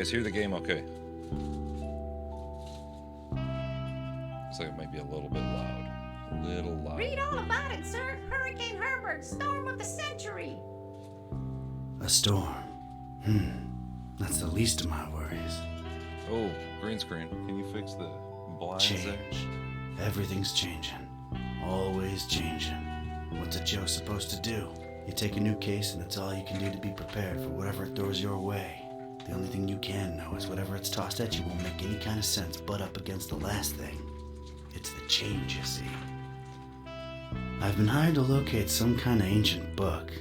guys hear the game okay? Looks like it might be a little bit loud. A little loud. Read all about it, sir. Hurricane Herbert, storm of the century. A storm. That's the least of my worries. Oh, green screen. Can you fix the blinds there? Change. Everything's changing. Always changing. What's a Joe supposed to do? You take a new case and it's all you can do to be prepared for whatever it throws your way. The only thing you can know is whatever it's tossed at you won't make any kind of sense butt up against the last thing. It's the change, you see. I've been hired to locate some kind of ancient book.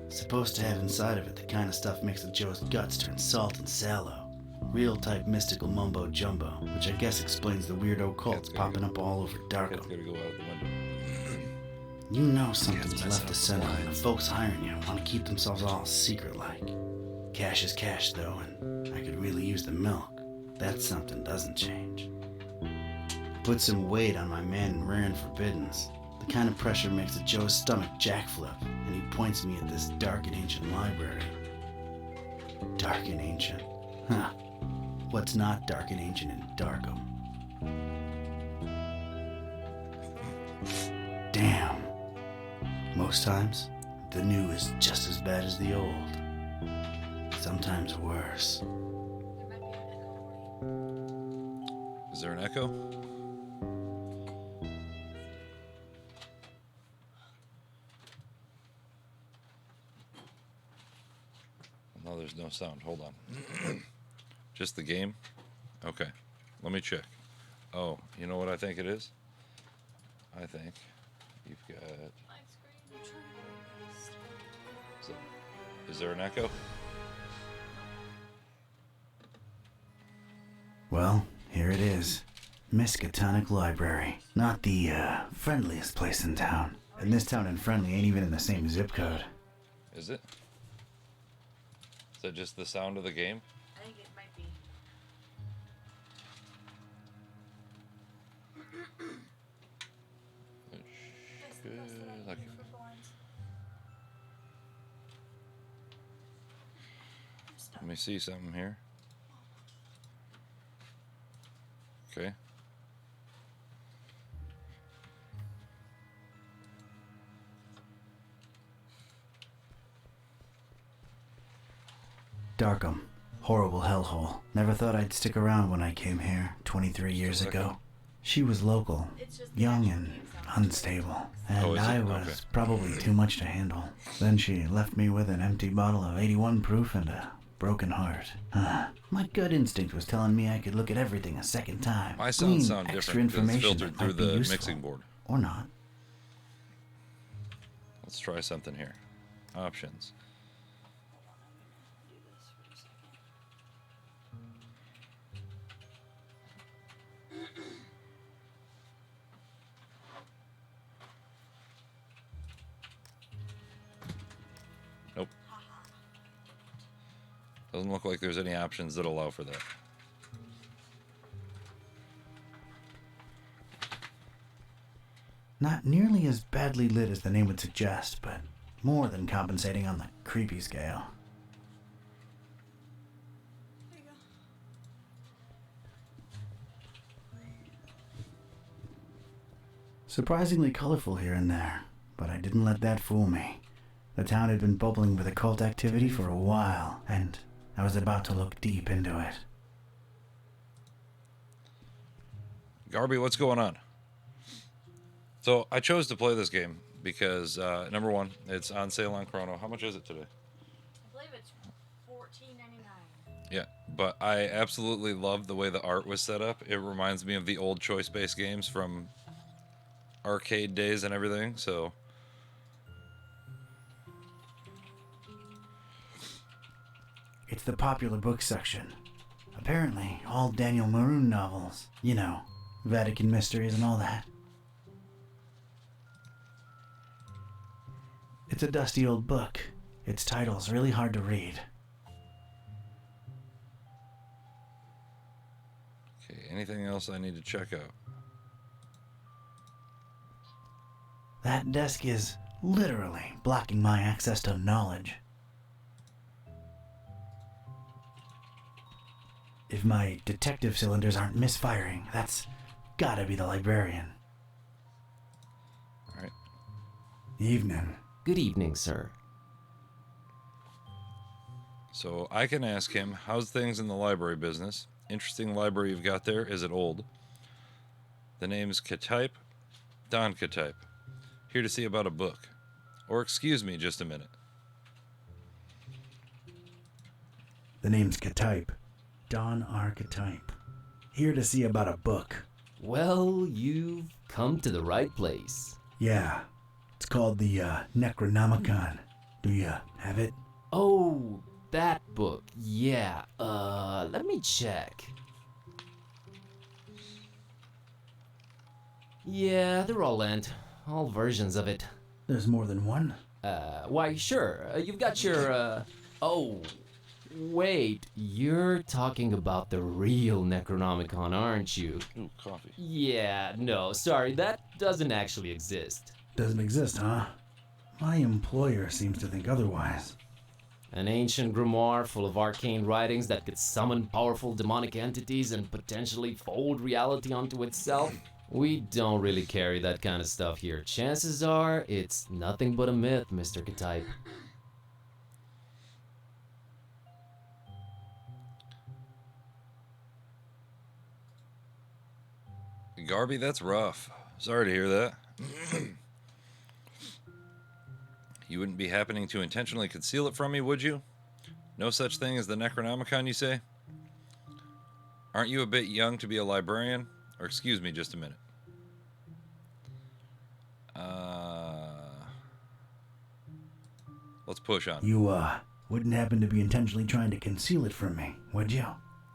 Supposed to have inside of it the kind of stuff makes a Joe's guts turn salt and sallow. Real type mystical mumbo jumbo, which I guess explains the weirdo cults popping up all over Darko. Gotta go out the window. You know something's left to center when the folks hiring you want to keep themselves all secret-like. Cash is cash, though, and I could really use the milk. That's something doesn't change. Put some weight on my man in rare and forbiddens. The kind of pressure makes a Joe's stomach jackflip, and he points me at this dark and ancient library. Dark and ancient. Huh. What's not dark and ancient in Darkham? Damn. Most times, the new is just as bad as the old. Sometimes worse. Is there an echo? No, there's no sound. Hold on. Just the game? Okay. Let me check. Oh, you know what I think it is? I think you've got... Is there an echo? Well, here it is. Miskatonic Library. Not the, friendliest place in town. And this town and friendly ain't even in the same zip code. Is it? Is that just the sound of the game? I think it might be. Like, let me see something here. Okay. Darkham. Horrible hellhole. Never thought I'd stick around when I came here 23 years ago. She was local, young and unstable, and I was probably too much to handle. Then she left me with an empty bottle of 81 proof and a broken heart. My gut instinct was telling me I could look at everything a second time. My sounds sound extra different because it's information filtered that through might be the useful. mixing board. Or not. Let's try something here. Options. Nope. Doesn't look like there's any options that allow for that. Not nearly as badly lit as the name would suggest, but more than compensating on the creepy scale. There you go. Surprisingly colorful here and there, but I didn't let that fool me. The town had been bubbling with occult activity for a while, and I was about to look deep into it. Garby, what's going on? So I chose to play this game because number one, it's on sale on Chrono. How much is it today? I believe it's $14.99. Yeah, but I absolutely love the way the art was set up. It reminds me of the old choice-based games from arcade days and everything, so... It's the popular book section. Apparently, all Daniel Maroon novels. You know, Vatican mysteries and all that. It's a dusty old book. Its title's really hard to read. Okay, anything else I need to check out? That desk is literally blocking my access to knowledge. If my detective cylinders aren't misfiring, that's gotta be the librarian. All right. Evening. Good evening, sir. So I can ask him, how's things in the library business? Interesting library you've got there. Is it old? The name's Ktype. Don Ktype. Here to see about a book. Or excuse me just a minute. The name's Ktype. Don Archetype. Here to see about a book. Well, you've come to the right place. Yeah. It's called the Necronomicon. Do you have it? Oh, that book. Yeah, let me check. Yeah, they're all lent. All versions of it. There's more than one? Why, sure. You've got your, oh, wait. You're talking about the real Necronomicon, aren't you? Ooh, coffee. Yeah, no, sorry, that doesn't actually exist. Doesn't exist, huh? My employer seems to think otherwise. An ancient grimoire full of arcane writings that could summon powerful demonic entities and potentially fold reality onto itself? We don't really carry that kind of stuff here. Chances are, it's nothing but a myth, Mr. Ktype. Garby, that's rough. Sorry to hear that. You wouldn't be happening to intentionally conceal it from me, would you? No such thing as the Necronomicon, you say? Aren't you a bit young to be a librarian? Or excuse me just a minute. Let's push on. You, wouldn't happen to be intentionally trying to conceal it from me, would you?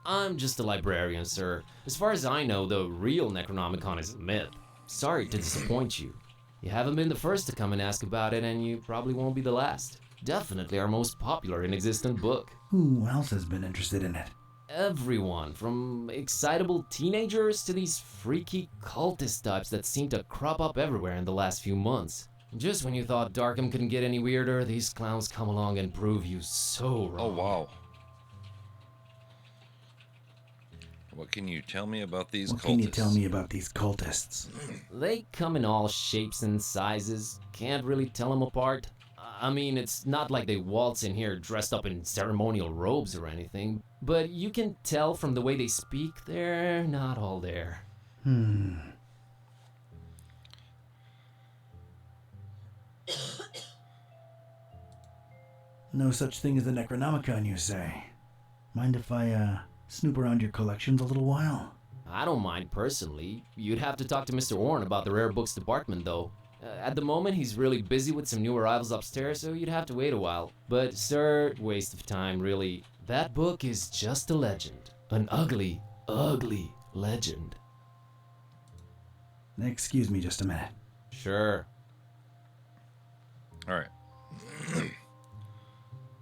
I'm just a librarian, sir. As far as I know, the real Necronomicon is a myth. Sorry to disappoint you. You haven't been the first to come and ask about it, and you probably won't be the last. Definitely our most popular and existent book. Who else has been interested in it? Everyone, from excitable teenagers to these freaky cultist types that seem to crop up everywhere in the last few months. Just when you thought Darkham couldn't get any weirder, these clowns come along and prove you so wrong. Oh, wow. What can you tell me about these cultists? What can you tell me about these cultists? They come in all shapes and sizes. Can't really tell them apart. I mean, it's not like they waltz in here dressed up in ceremonial robes or anything, but you can tell from the way they speak, they're not all there. No such thing as the Necronomicon, you say? Mind if I, snoop around your collections a little while? I don't mind personally. You'd have to talk to Mr. Warren about the rare books department, though. At the moment, he's really busy with some new arrivals upstairs, so you'd have to wait a while. But, sir, waste of time, really. That book is just a legend. An ugly, ugly legend. Excuse me just a minute. Sure. All right.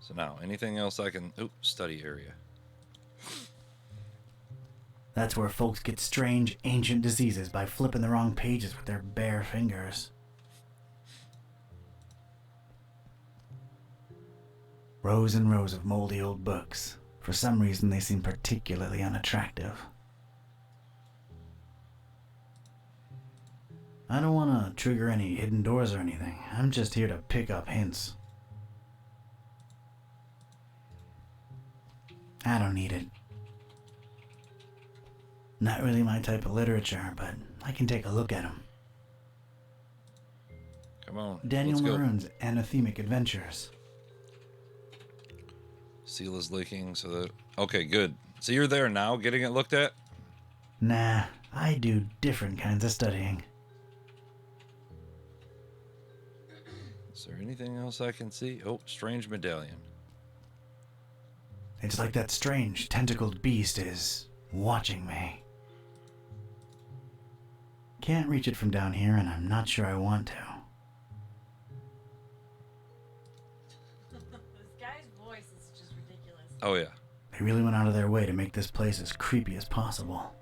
So now, anything else I can... Ooh, study area. That's where folks get strange, ancient diseases by flipping the wrong pages with their bare fingers. Rows and rows of moldy old books. For some reason, they seem particularly unattractive. I don't want to trigger any hidden doors or anything. I'm just here to pick up hints. I don't need it. Not really my type of literature, but I can take a look at them. Come on. Daniel let's go. Maroon's Anathemic Adventures. Seal is leaking, so that... Okay, good. So you're there now, getting it looked at? Nah, I do different kinds of studying. Is there anything else I can see? Oh, strange medallion. It's like that strange, tentacled beast is watching me. Can't reach it from down here, and I'm not sure I want to. This guy's voice is just ridiculous. Oh, yeah. They really went out of their way to make this place as creepy as possible.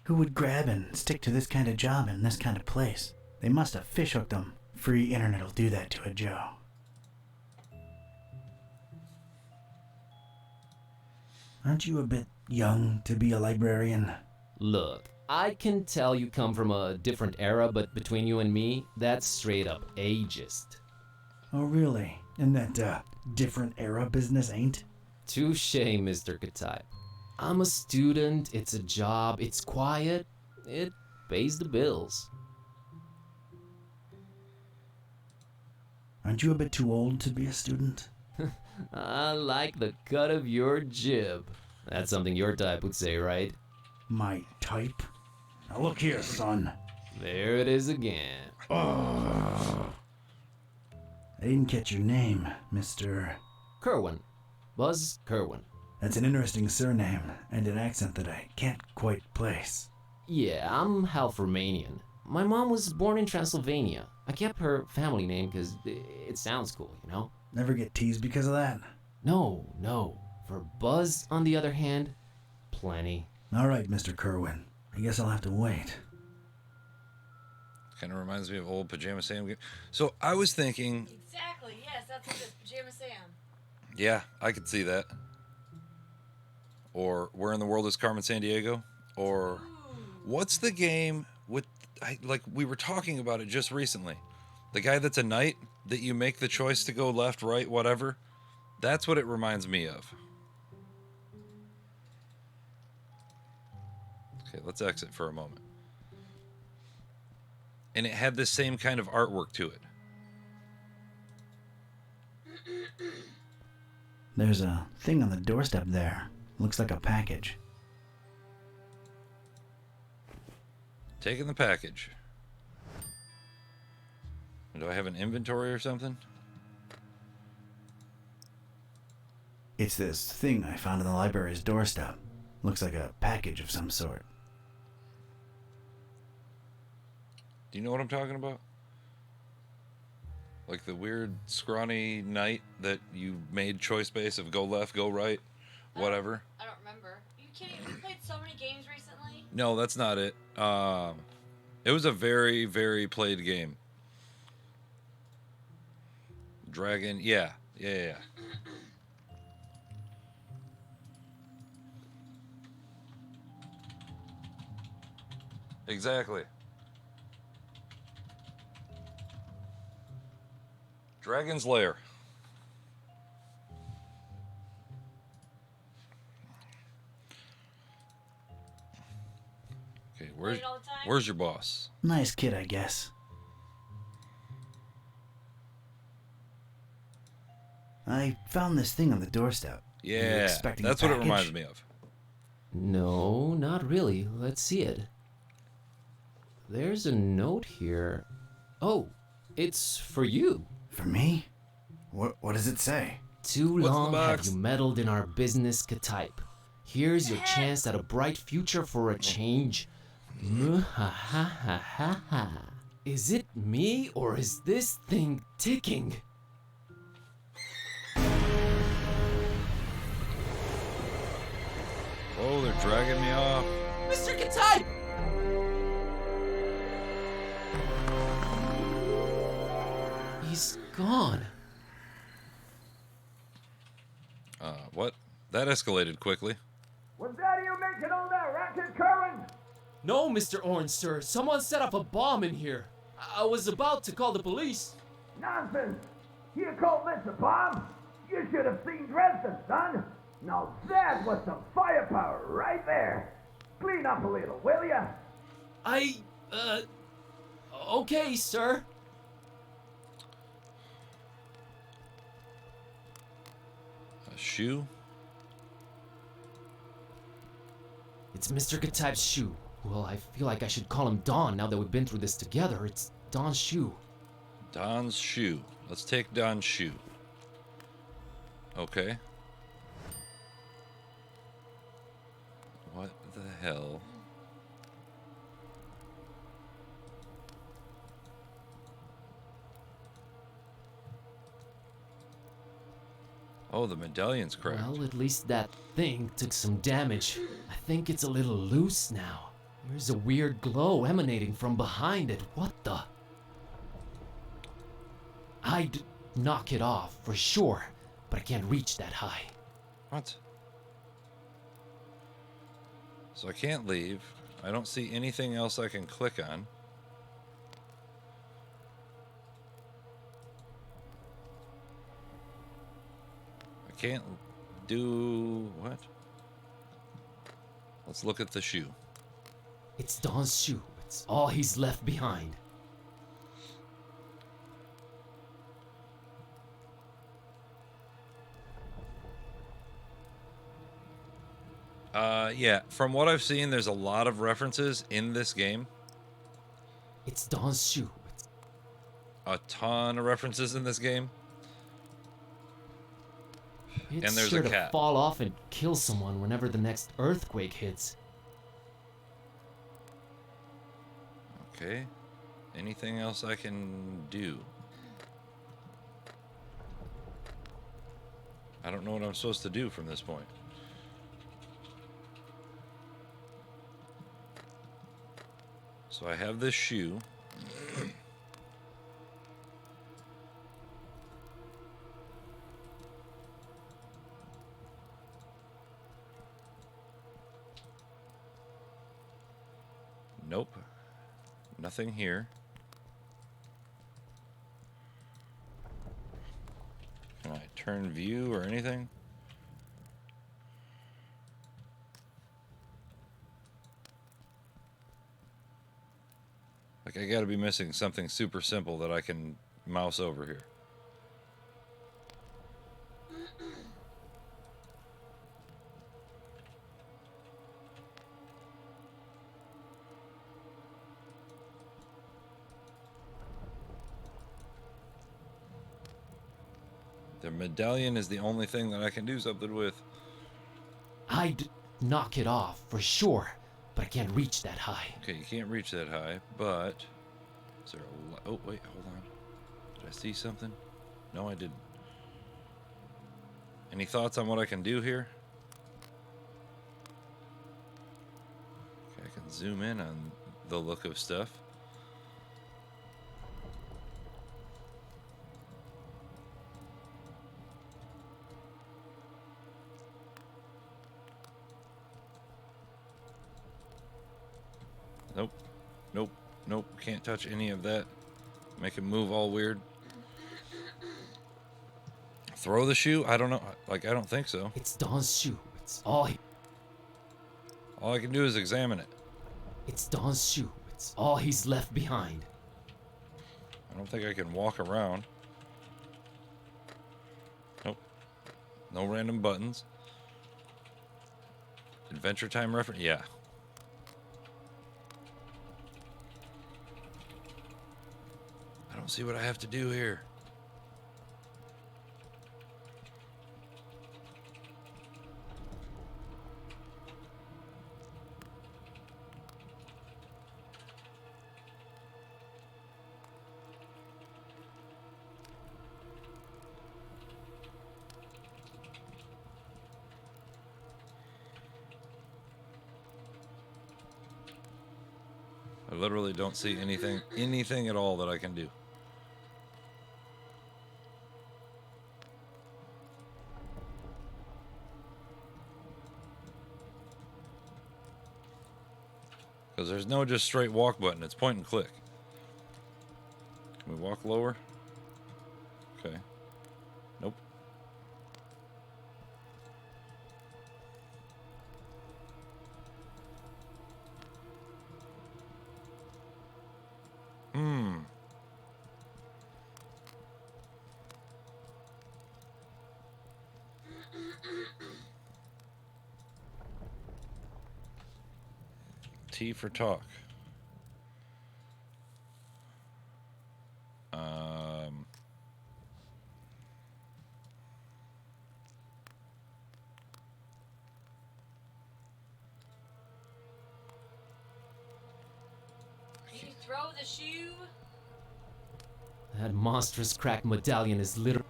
Who would grab and stick to this kind of job in this kind of place? They must have fishhooked them. Free internet'll do that to a Joe. Aren't you a bit young to be a librarian? Look, I can tell you come from a different era, but between you and me, that's straight up ageist. Oh, really? And that, different era business ain't? Touche, Mr. Katai. I'm a student, it's a job, it's quiet, it pays the bills. Aren't you a bit too old to be a student? I like the cut of your jib. That's something your type would say, right? My type? Now look here, son. There it is again. I didn't catch your name, Mr. Kerwin. Buzz Kerwin. That's an interesting surname and an accent that I can't quite place. Yeah, I'm half Romanian. My mom was born in Transylvania. I kept her family name because it sounds cool, you know? Never get teased because of that? No. For Buzz, on the other hand, plenty. All right, Mr. Kerwin. I guess I'll have to wait. Kind of reminds me of old Pajama Sam. So I was thinking, Exactly, yes, that's what it is. Pajama Sam. yeah, I could see that. Or Where in the World is Carmen Sandiego? Or what's the game with, like we were talking about it just recently. The guy that's a knight that you make the choice to go left, right, whatever. That's what it reminds me of. Okay, let's exit for a moment. And it had this same kind of artwork to it. There's a thing on the doorstep there. Looks like a package. Taking the package. Do I have an inventory or something? It's this thing I found on the library's doorstep. Looks like a package of some sort. Do you know what I'm talking about? Like the weird scrawny knight that you made choice base of go left, go right, whatever. I don't remember. You kidding? You played so many games recently? No, that's not it. It was a very, very played game. Dragon, yeah. Exactly. Dragon's Lair. Okay, Play it all the time? where's your boss? Nice kid, I guess. I found this thing on the doorstep. Were you Yeah, expecting a that's what it package? reminds me of. No, not really. Let's see it. There's a note here. Oh, it's for you. For me? What does it say? Too What's in the long have box? you meddled in our business, Katype. Here's your chance at a bright future for a change. Muhahahaha. Is it me or is this thing ticking? Oh, they're dragging me off. Mr. Katype! He's gone. What? That escalated quickly. Was that you making all that racket, Curran? No, Mr. Orange, sir. Someone set up a bomb in here. I was about to call the police. Nonsense! You call this a bomb? You should have seen Dresden, son! Now that was some firepower right there! Clean up a little, will ya? Okay, sir. A shoe? It's Mr. Katype's shoe. Well, I feel like I should call him Don now that we've been through this together. It's Don's shoe. Don's shoe. Let's take Don's shoe. Okay. What the hell? Oh, the medallion's cracked. Well, at least that thing took some damage. I think it's a little loose now. There's a weird glow emanating from behind it. What the? I'd knock it off for sure, but I can't reach that high. What? So I can't leave. I don't see anything else I can click on. I can't do what? Let's look at the shoe. It's Don's shoe. It's all he's left behind. Yeah, from what I've seen, there's a lot of references in this game. It's Don's shoe. A ton of references in this game. It's And there's sure a to cat. fall off and kill someone whenever the next earthquake hits. Okay. Anything else I can do? I don't know what I'm supposed to do from this point. So I have this shoe. Nope. Nothing here. Can I turn view or anything? Like, I gotta be missing something super simple that I can mouse over here. The medallion is the only thing that I can do something with. I'd knock it off for sure, but I can't reach that high. Okay, you can't reach that high, but... Is there a... Oh, wait, hold on. Did I see something? No, I didn't. Any thoughts on what I can do here? Okay, I can zoom in on the look of stuff. Nope. Nope. Nope. Can't touch any of that. Make it move all weird. Throw the shoe? I don't know. Like, I don't think so. It's Don's shoe. It's all All I can do is examine it. It's Don's shoe. It's all he's left behind. I don't think I can walk around. Nope. No random buttons. Adventure Time reference? Yeah. I don't see what I have to do here. I literally don't see anything at all that I can do. Because there's no just straight walk button, it's point and click. Can we walk lower? Okay. Nope. T for talk. Did you throw the shoe? That monstrous cracked medallion is literally...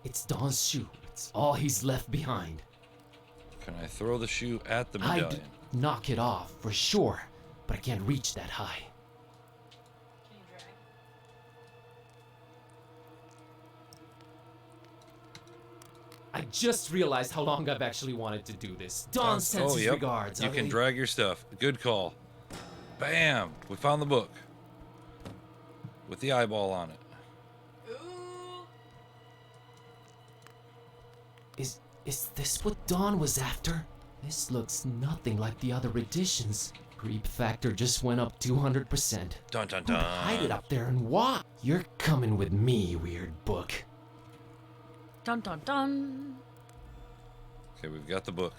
It's Don's shoe. It's all he's left behind. Can I throw the shoe at the I'd medallion? knock it off for sure, but I can't reach that high. Can you drag? I just realized how long I've actually wanted to do this. Don sends his regards. You can drag your stuff. Good call. Bam! We found the book. With the eyeball on it. Ooh. Is this what Don was after? This looks nothing like the other editions. Creep factor just went up 200%. Dun dun Who'd dun. hide it up there and why? You're coming with me, weird book. Dun dun dun. Okay, we've got the book.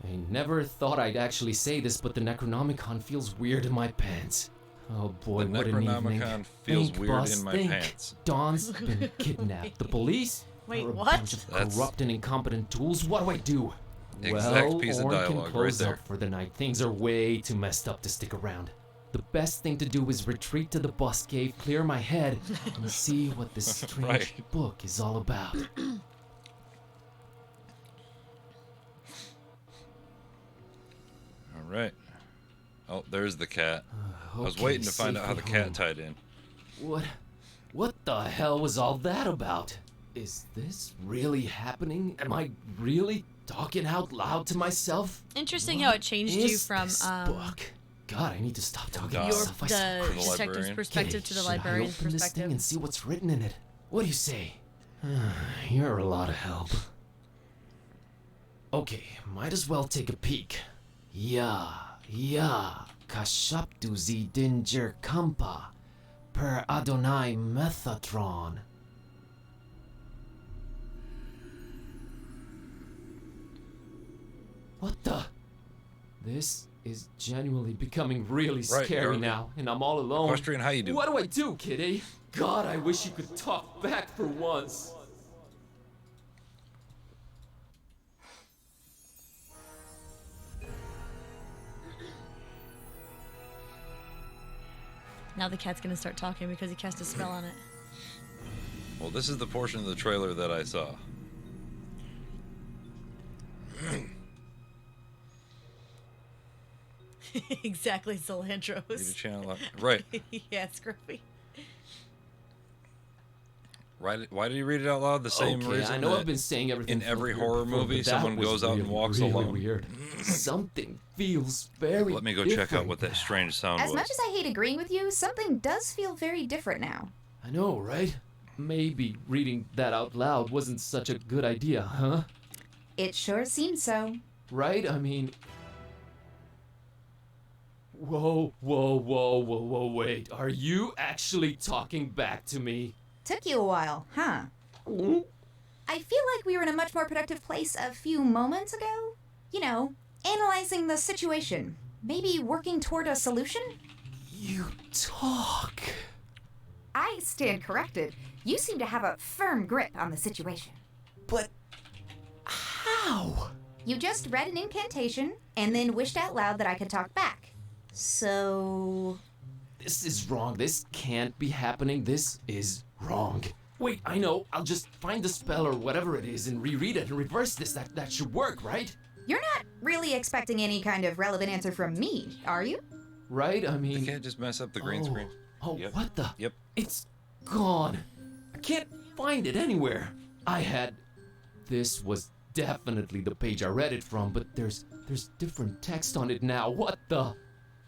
I never thought I'd actually say this, but the Necronomicon feels weird in my pants. Oh boy, The what an evening. Necronomicon feels Think, weird boss, in my think. pants. Don's been kidnapped. The police? Wait, are a what? bunch of That's- corrupt and incompetent tools. What do I do? Exact Well, piece of Orn dialogue can right close there. up for the night. Things are way too messed up to stick around. The best thing to do is retreat to the bus cave, clear my head, and see what this strange Right. book is all about. All right. Oh, there's the cat. I was Okay, waiting to find out how the safely cat home. tied in. What the hell was all that about? Is this really happening? Am I really talking out loud to myself? Interesting how it changed you Is from this book? God, I need to stop talking Your- about stuff I saw. the the detective's librarian. perspective to the Should librarian's I open this thing perspective. and see what's written in it? What do you say? You're a lot of help. Okay, might as well take a peek. Ya, kashaptu zi dinger kampa, per Adonai Methatron. What the? This is genuinely becoming really Right, scary Eric. now, and I'm all alone. Equestrian, how you doing? What do I do, kitty? God, I wish you could talk back for once. Now the cat's gonna start talking because he cast a spell on it. Well, this is the portion of the trailer that I saw. Exactly, Need to cilantros. channel up. Right. Yeah, Scruffy. Right. Why did you read it out loud? The same Okay, reason I know that I've been saying everything in every from here horror before, movie, but that someone was goes out and really, walks really alone. Weird. Something feels very. Let me go check out different what that now. strange sound As was. much as I hate agreeing with you, something does feel very different now. I know, right? Maybe reading that out loud wasn't such a good idea, huh? It sure seems so. Right? I mean. Whoa, wait. Are you actually talking back to me? Took you a while, huh? I feel like we were in a much more productive place a few moments ago. You know, analyzing the situation. Maybe working toward a solution? You talk. I stand corrected. You seem to have a firm grip on the situation. But. How? You just read an incantation and then wished out loud that I could talk back. So. This is wrong. This can't be happening. This is wrong. Wait, I know. I'll just find the spell or whatever it is and reread it and reverse this. That should work, right? You're not really expecting any kind of relevant answer from me, are you? Right? I They mean. can't just mess up the green screen. Oh, Yep. what the? Yep. It's gone. I can't find it anywhere. This was definitely the page I read it from, but there's different text on it now. What the?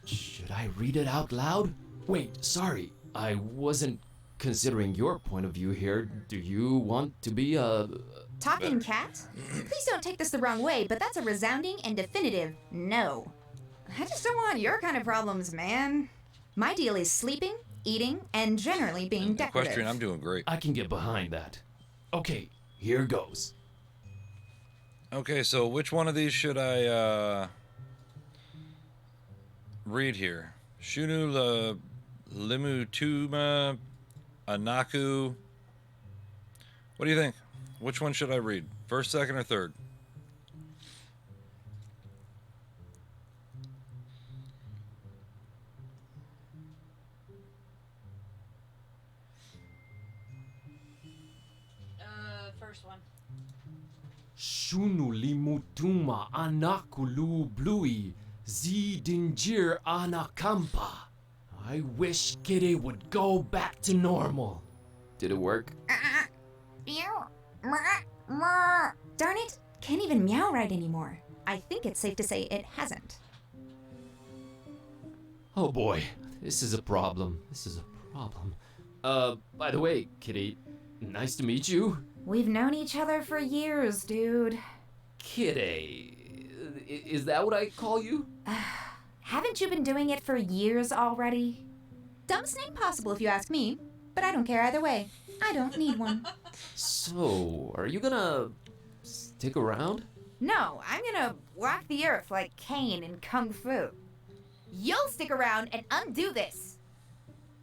Should I read it out loud? Wait, sorry. I wasn't considering your point of view here. Do you want to be a... Talking cat? Please don't take this the wrong way, but that's a resounding and definitive no. I just don't want your kind of problems, man. My deal is sleeping, eating, and generally being decorative. Equestrian, I'm doing great. I can get behind that. Okay, here goes. Okay, so which one of these should I read here? Shunu la Limutuma Anaku. What do you think? Which one should I read? First, second, or third? First one. Shunu limutuma anakulu blui zidingir anakampa. I wish Kitty would go back to normal. Did it work? Yeah. Darn it, can't even meow right anymore. I think it's safe to say it hasn't. Oh boy, this is a problem. This is a problem. By the way, Kitty, nice to meet you. We've known each other for years, dude. Kitty, is that what I call you? Haven't you been doing it for years already? Dumbest name possible if you ask me, but I don't care either way. I don't need one. So, are you gonna stick around? No, I'm gonna walk the earth like Caine in Kung Fu. You'll stick around and undo this.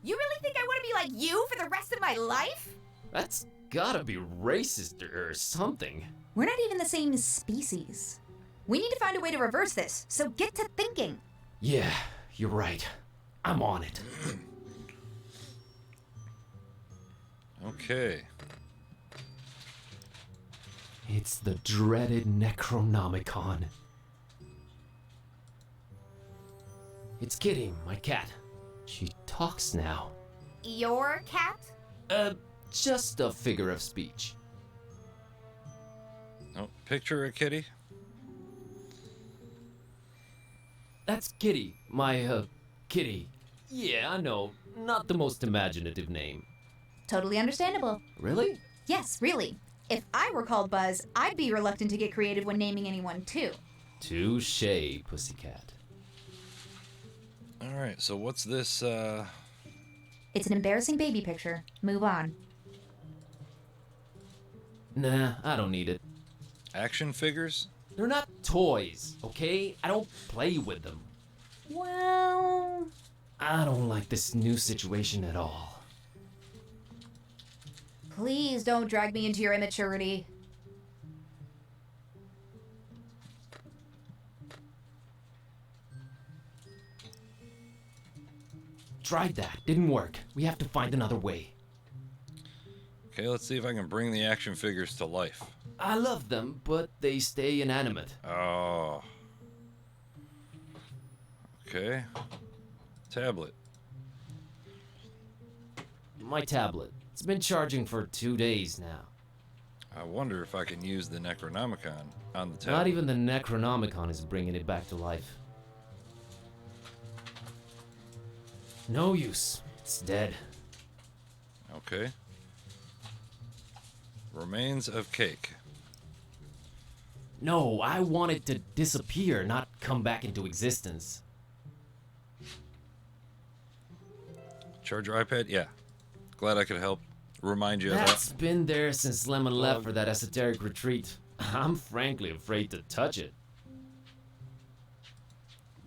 You really think I want to be like you for the rest of my life? That's gotta be racist or something. We're not even the same species. We need to find a way to reverse this, so get to thinking. Yeah, you're right. I'm on it. Okay. It's the dreaded Necronomicon. It's Kitty, my cat. She talks now. Your cat? Just a figure of speech. Oh, picture a kitty. That's Kitty, my, Kitty. Yeah, I know, not the most imaginative name. Totally understandable. Really? Yes, really. If I were called Buzz, I'd be reluctant to get creative when naming anyone too. Touché, pussycat. All right. So what's this? It's an embarrassing baby picture. Move on. Nah, I don't need it. Action figures? They're not toys, okay? I don't play with them. Well... I don't like this new situation at all. Please don't drag me into your immaturity. Tried that, didn't work. We have to find another way. Okay, let's see if I can bring the action figures to life. I love them, but they stay inanimate. Oh. Okay. Tablet. My tablet. It's been charging for 2 days now. I wonder if I can use the Necronomicon on the tablet. Not even the Necronomicon is bringing it back to life. No use. It's dead. Okay. Remains of cake. No, I want it to disappear, not come back into existence. Charge your iPad? Yeah. Glad I could help remind you of That's that. been there since Lemon left for that esoteric retreat. I'm frankly afraid to touch it.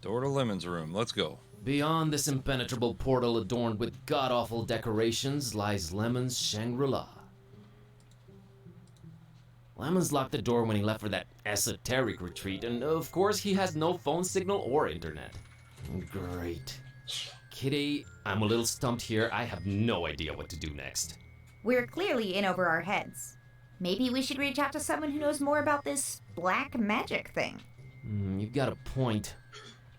Door to Lemon's room. Let's go. Beyond this impenetrable portal adorned with god-awful decorations lies Lemon's Shangri-La. Lemon's locked the door when he left for that esoteric retreat, and of course he has no phone signal or internet. Great. Kitty, I'm a little stumped here. I have no idea what to do next. We're clearly in over our heads. Maybe we should reach out to someone who knows more about this black magic thing. You've got a point.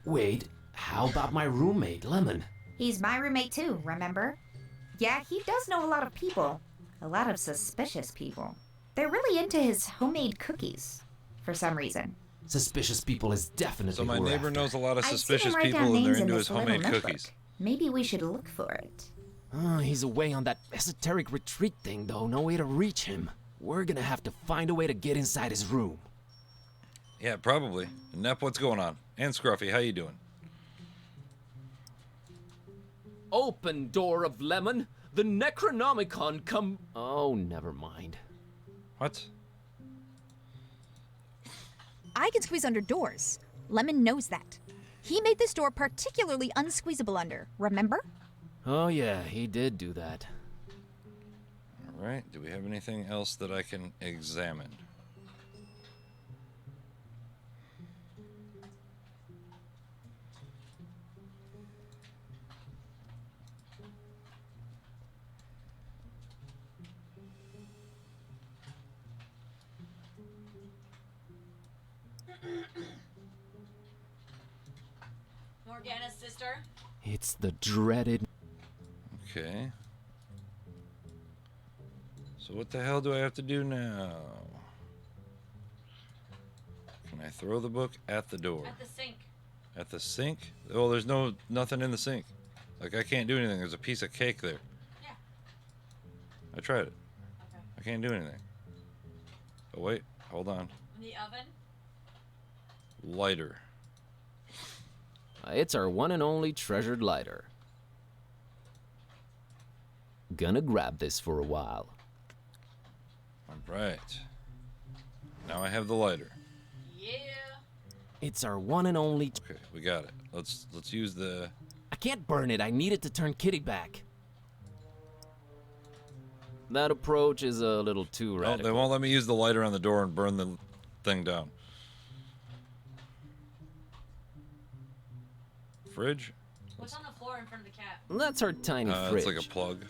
Wait, how about my roommate, Lemon? He's my roommate too, remember? Yeah, he does know a lot of people. A lot of suspicious people. They're really into his homemade cookies, for some reason. Suspicious people is definitely So my we're neighbor after. knows a lot of I've seen suspicious him write down people and they're names in into this his little homemade notebook. cookies. Maybe we should look for it. He's away on that esoteric retreat thing, though. No way to reach him. We're gonna have to find a way to get inside his room. Yeah, probably. Nep, what's going on? And Scruffy, how you doing? Open, door of Lemon! The Necronomicon come... Oh, never mind. What? I can squeeze under doors. Lemon knows that. He made this door particularly unsqueezable under, remember? Oh yeah, he did do that. All right. Do we have anything else that I can examine? Morgana's sister? It's the dreaded... Okay. So what the hell do I have to do now? Can I throw the book at the door? At the sink. At the sink? Oh, there's nothing in the sink. Like, I can't do anything. There's a piece of cake there. Yeah. I tried it. Okay. I can't do anything. Oh, wait. Hold on. In the oven? Lighter. It's our one and only treasured lighter. Gonna grab this for a while. Alright. Now I have the lighter. Yeah. It's our one and only. Okay, we got it. Let's use the... I can't burn it. I need it to turn Kitty back. That approach is a little too Oh, radical. they won't let me use the lighter on the door and burn the thing down. Fridge? What's on the floor in front of the cat? That's our tiny fridge. It's like a plug.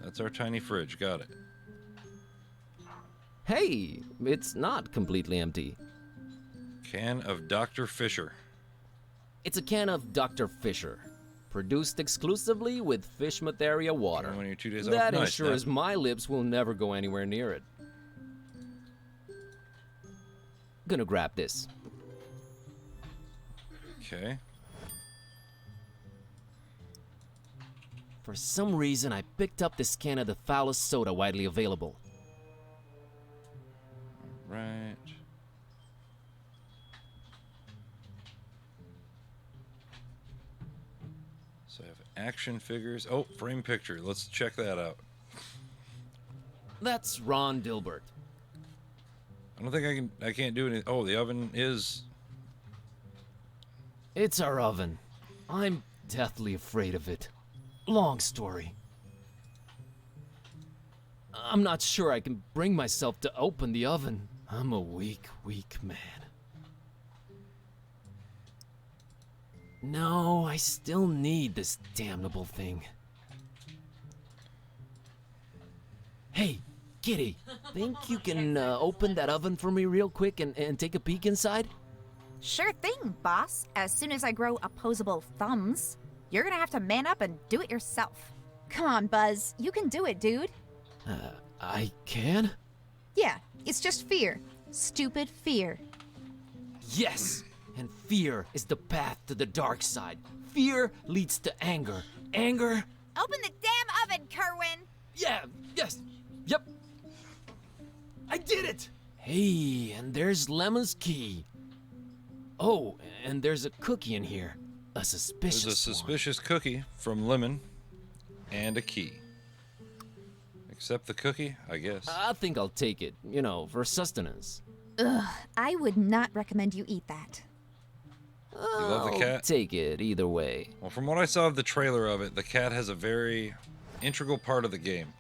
That's our tiny fridge. Got it. Hey, it's not completely empty. Can of Dr. Fisher. It's a can of Dr. Fisher, produced exclusively with Fishmatheria water. When you're 2 days That off. Nice, ensures Dad. my lips will never go anywhere near it. Gonna grab this. Okay. For some reason, I picked up this can of the foulest soda widely available. Right. So I have action figures. Oh, frame picture. Let's check that out. That's Ron Dilbert. I don't think I can't do anything. Oh, the oven is... It's our oven. I'm deathly afraid of it. Long story. I'm not sure I can bring myself to open the oven. I'm a weak, weak man. No, I still need this damnable thing. Hey, Kitty, think you can open that oven for me real quick and take a peek inside? Sure thing, boss. As soon as I grow opposable thumbs, you're gonna have to man up and do it yourself. Come on, Buzz. You can do it, dude. I can? Yeah, it's just fear. Stupid fear. Yes! And fear is the path to the dark side. Fear leads to anger. Anger? Open the damn oven, Kerwin! Yeah, yes, yep. I did it! Hey, and there's Lemon's key. Oh, and there's a cookie in here. A suspicious There's a one. suspicious cookie from Lemon and a key. Accept the cookie, I guess. I think I'll take it, you know, for sustenance. I would not recommend you eat that. You love the I'll cat? take it either way. Well, from what I saw of the trailer of it, the cat has a very integral part of the game.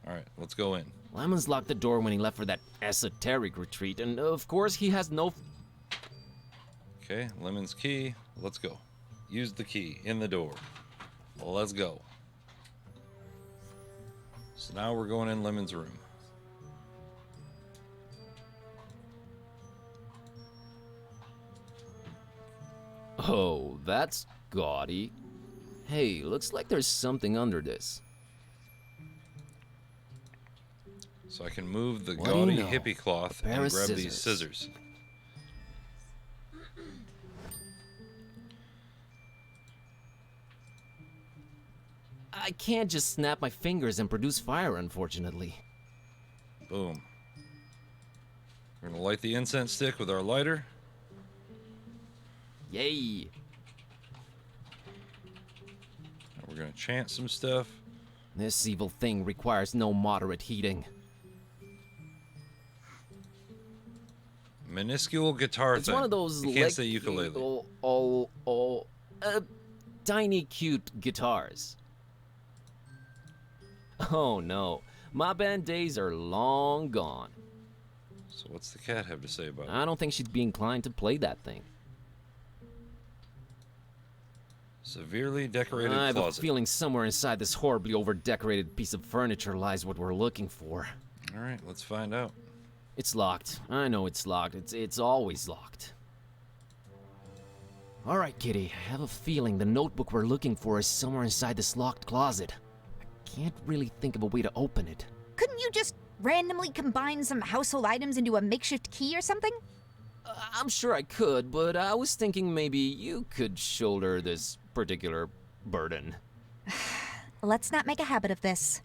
Alright, let's go in. Lemon's locked the door when he left for that esoteric retreat, and of course he has no... Okay, Lemon's key. Let's go. Use the key in the door. Let's go. So now we're going in Lemon's room. Oh, that's gaudy. Hey, looks like there's something under this. So I can move the What do you gaudy know? hippie cloth A pair and of grab these scissors. scissors. I can't just snap my fingers and produce fire, unfortunately. Boom. We're gonna light the incense stick with our lighter. Yay! And we're gonna chant some stuff. This evil thing requires no moderate heating. Minuscule guitar It's thing. one of those You can't say ukulele. tiny cute guitars. Oh no, my band days are long gone. So what's the cat have to say about it? I don't think she'd be inclined to play that thing. Severely decorated I have closet. a feeling somewhere inside this horribly over-decorated piece of furniture lies what we're looking for. All right, let's find out. It's locked. I know it's locked. It's always locked. All right, Kitty, I have a feeling the notebook we're looking for is somewhere inside this locked closet. I can't really think of a way to open it. Couldn't you just randomly combine some household items into a makeshift key or something? I'm sure I could, but I was thinking maybe you could shoulder this particular burden. Let's not make a habit of this.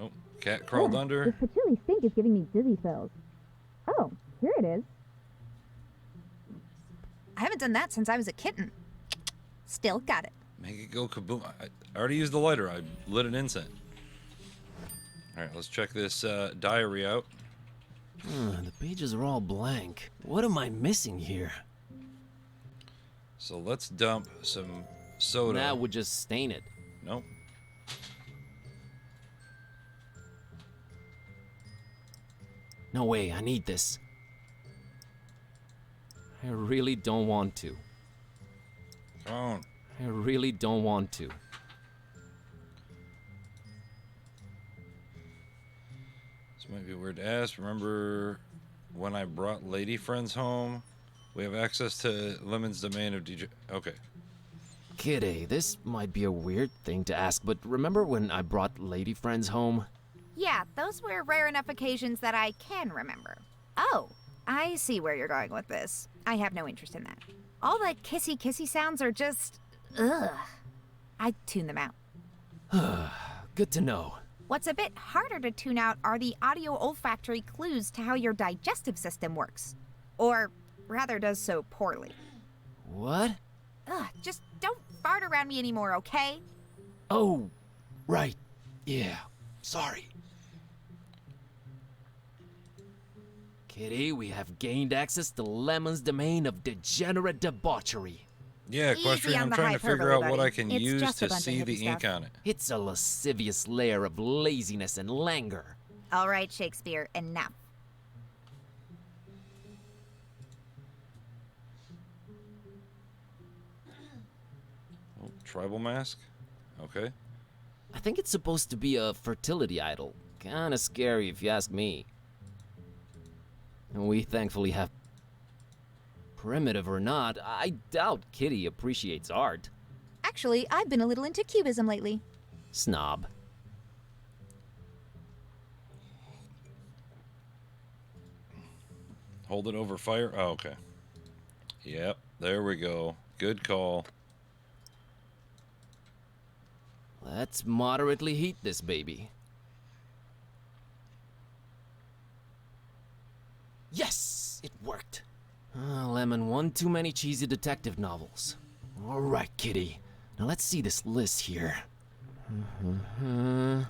Oh, cat crawled under. This patchouli stink is giving me dizzy spells. Oh, here it is. I haven't done that since I was a kitten. Still got it. Make it go kaboom. I already used the lighter. I lit an incense. All right, let's check this diary out. The pages are all blank. What am I missing here? So let's dump some soda. That would just stain it. Nope. No way, I need this. I really don't want to. Come on. I really don't want to. This might be weird to ask. Remember when I brought lady friends home? We have access to Lemon's domain of DJ. Okay. Kitty, this might be a weird thing to ask, but remember when I brought lady friends home? Yeah, those were rare enough occasions that I can remember. Oh, I see where you're going with this. I have no interest in that. All the kissy sounds are just... ugh. I'd tune them out. Good to know. What's a bit harder to tune out are the audio olfactory clues to how your digestive system works. Or rather does so poorly. What? Ugh, just don't fart around me anymore, okay? Oh, right. Yeah, sorry. Kitty, we have gained access to Lemon's domain of degenerate debauchery. Yeah, Easy Equestrian, on I'm the trying to figure hyperbole, out what buddy. I can It's use just a to bunch of see the hippie ink stuff. on it. It's a lascivious layer of laziness and languor. All right, Shakespeare, enough. Oh, tribal mask? Okay. I think it's supposed to be a fertility idol. Kinda scary if you ask me. And we thankfully have... Primitive or not, I doubt Kitty appreciates art. Actually, I've been a little into cubism lately. Snob. Hold it over fire. Oh, okay. Yep, there we go. Good call. Let's moderately heat this baby. Yes! It worked. Lemon, one too many cheesy detective novels. All right, Kitty. Now let's see this list here. Woo!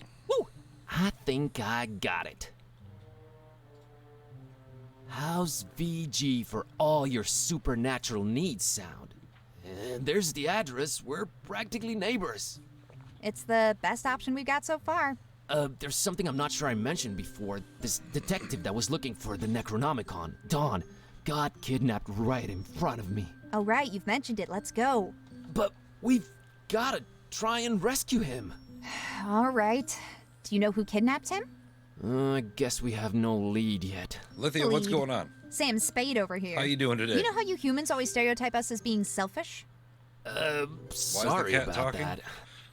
I think I got it. How's VG for all your supernatural needs sound? And there's the address. We're practically neighbors. It's the best option we've got so far. There's something I'm not sure I mentioned before. This detective that was looking for the Necronomicon, Dawn, got kidnapped right in front of me. Oh, right, you've mentioned it. Let's go. But we've gotta try and rescue him. All right. Do you know who kidnapped him? I guess we have no lead yet. Lithia, what's Lead. going on? Sam Spade over here. How you doing today? You know how you humans always stereotype us as being selfish? Sorry cat about talking? that.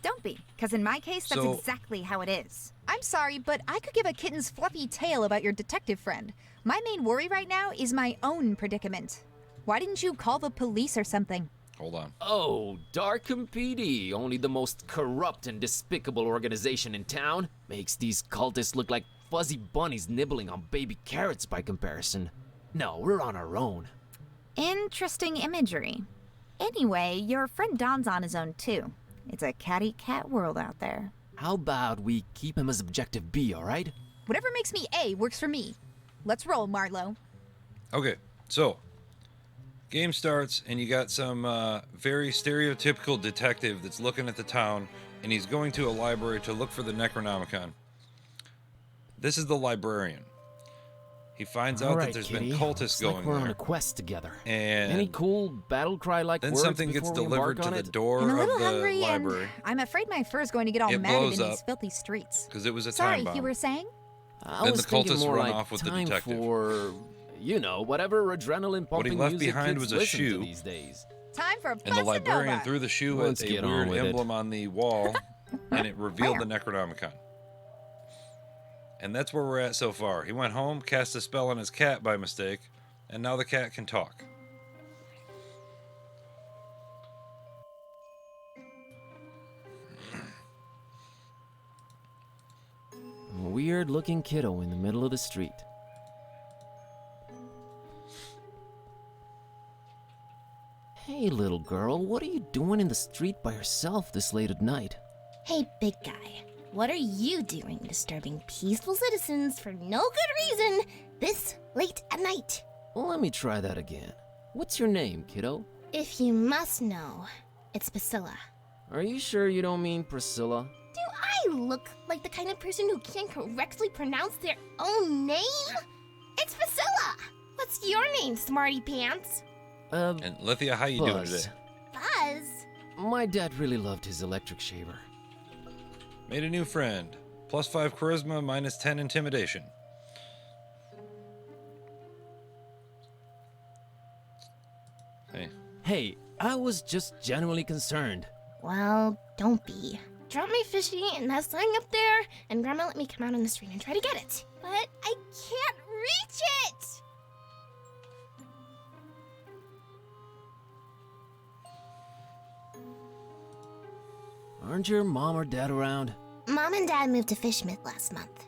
Don't be, because in my case, that's So- exactly how it is. I'm sorry, but I could give a kitten's fluffy tale about your detective friend. My main worry right now is my own predicament. Why didn't you call the police or something? Hold on. Oh, Darkham PD, only the most corrupt and despicable organization in town, makes these cultists look like fuzzy bunnies nibbling on baby carrots by comparison. No, we're on our own. Interesting imagery. Anyway, your friend Don's on his own too. It's a cat-eat-cat world out there. How about we keep him as objective B, alright? Whatever makes me A works for me. Let's roll, Marlowe. Okay, so game starts and you got some very stereotypical detective that's looking at the town and he's going to a library to look for the Necronomicon. This is the librarian. He finds out that there's been cultists Looks going like we're on there. a quest together. And Any cool battle cry like then words something gets before we delivered embark to on the it? door I'm a of little the hungry, library and I'm afraid my fur's going to get all It matted blows in these up. filthy streets. because it was a Sorry, time bomb. you were saying? I Then was the thinking cultists more run like off with the time detective. for You know, whatever adrenaline What he pumping left music behind kids was a listen to shoe. these days. Time for And the librarian threw the shoe Let's at a get on weird with it. emblem on the wall, and it revealed the Necronomicon. And that's where we're at so far. He went home, cast a spell on his cat by mistake, and now the cat can talk. A weird-looking kiddo in the middle of the street. Hey, little girl, what are you doing in the street by yourself this late at night? Hey, big guy. What are you doing disturbing peaceful citizens for no good reason this late at night? Let me try that again. What's your name, kiddo? If you must know, it's Priscilla. Are you sure you don't mean Priscilla? Do I look like the kind of person who can't correctly pronounce their own name? It's Priscilla! What's your name, smarty pants? And Lithia, how you doing Buzz. today? Buzz? My dad really loved his electric shaver. Made a new friend. +5 charisma, -10 intimidation. Hey. Hey, I was just genuinely concerned. Well, don't be. Drop my fishy in that sign up there, and Grandma let me come out on the street and try to get it. But I can't reach it! Aren't your mom or dad around? Mom and Dad moved to Fishmith last month.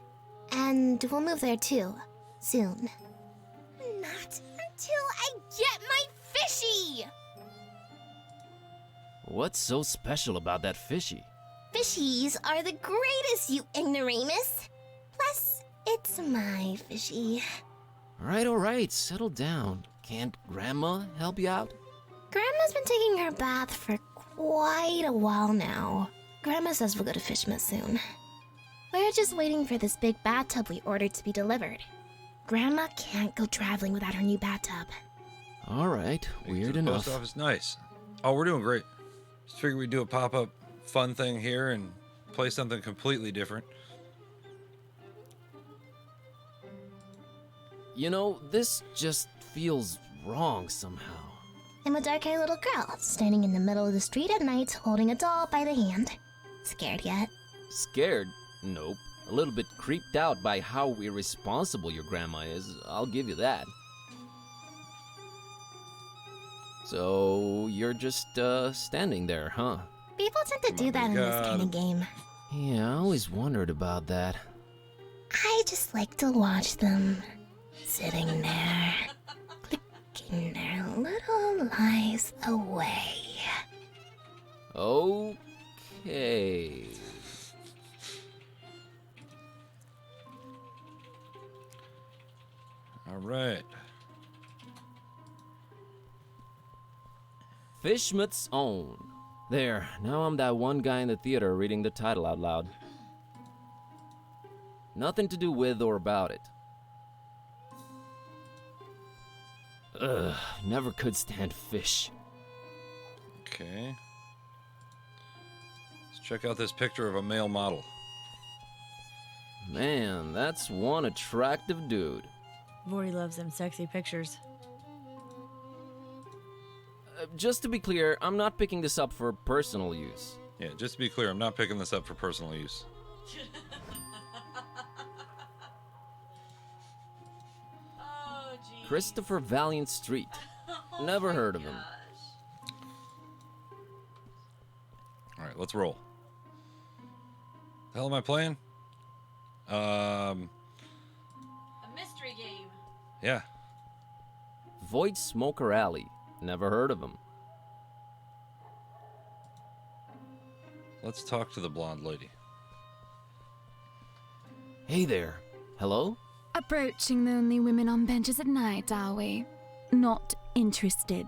And we'll move there too. Soon. Not until I get my fishy! What's so special about that fishy? Fishies are the greatest, you ignoramus! Plus, it's my fishy. All right, settle down. Can't Grandma help you out? Grandma's been taking her bath for quite a while now. Grandma says we'll go to Fishmith soon. We're just waiting for this big bathtub we ordered to be delivered. Grandma can't go traveling without her new bathtub. All right, weird The enough. Post office, nice. Oh, we're doing great. Just figured we'd do a pop-up fun thing here and play something completely different. You know, this just feels wrong somehow. I'm a dark-eyed little girl, standing in the middle of the street at night, holding a doll by the hand. Scared yet? Scared? Nope. A little bit creeped out by how irresponsible your grandma is, I'll give you that. So, you're just, standing there, huh? People tend to do that in this kind of game. Yeah, I always wondered about that. I just like to watch them, sitting there, clicking their little lives away. Okay. All right. Fishmith's Own. There, now I'm that one guy in the theater reading the title out loud. Nothing to do with or about it. Ugh, never could stand fish. Okay. Let's check out this picture of a male model. Man, that's one attractive dude. Vorty loves them sexy pictures. Just to be clear, I'm not picking this up for personal use. Yeah, just to be clear, I'm not picking this up for personal use. Oh, geez. Christopher Valiant Street. Never heard of him. All right, let's roll. The hell am I playing? A mystery game. Yeah. Void Smoker Alley. Never heard of him. Let's talk to the blonde lady. Hey there. Hello? Approaching the only women on benches at night, are we? Not interested.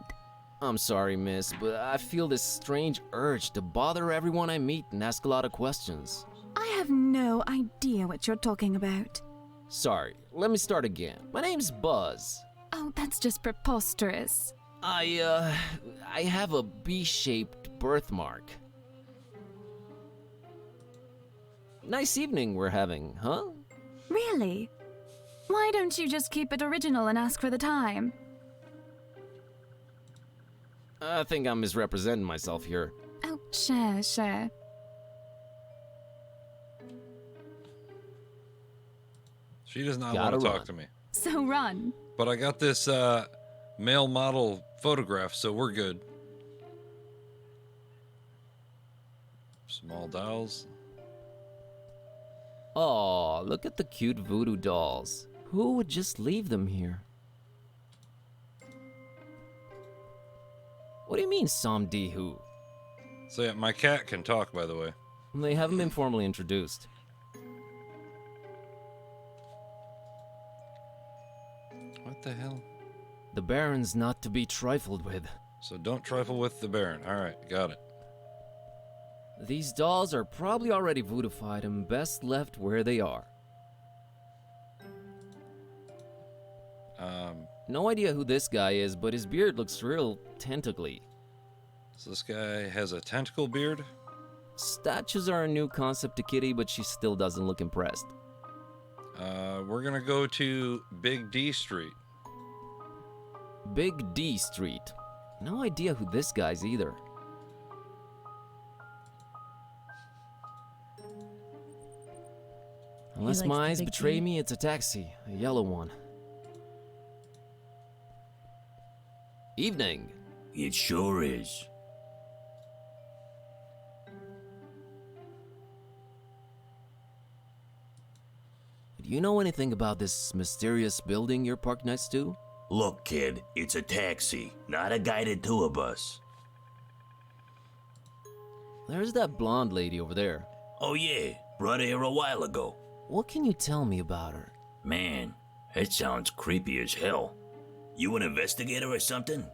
I'm sorry, miss, but I feel this strange urge to bother everyone I meet and ask a lot of questions. I have no idea what you're talking about. Sorry, let me start again. My name's Buzz. Oh, that's just preposterous. I have a B-shaped birthmark. Nice evening we're having, huh? Really? Why don't you just keep it original and ask for the time? I think I'm misrepresenting myself here. Oh, sure. She does not Gotta want to talk run. to me. So run. But I got this male model photograph, so we're good. Small dolls. Aw, look at the cute voodoo dolls. Who would just leave them here? What do you mean, Samdi who? So yeah, my cat can talk, by the way. They haven't been formally introduced. What the hell? The Baron's not to be trifled with. So don't trifle with the Baron. Alright, got it. These dolls are probably already voodoofied and best left where they are. No idea who this guy is, but his beard looks real tentacly. So this guy has a tentacle beard? Statues are a new concept to Kitty, but she still doesn't look impressed. We're gonna go to Big D Street. Big D Street. No idea who this guy's either. Unless likes my the eyes big betray D. me, it's a taxi, a yellow one. Evening. It sure is. Do you know anything about this mysterious building you're parked next to? Look, kid, it's a taxi, not a guided tour bus. There's that blonde lady over there. Oh yeah, brought her here a while ago. What can you tell me about her? Man, that sounds creepy as hell. You an investigator or something?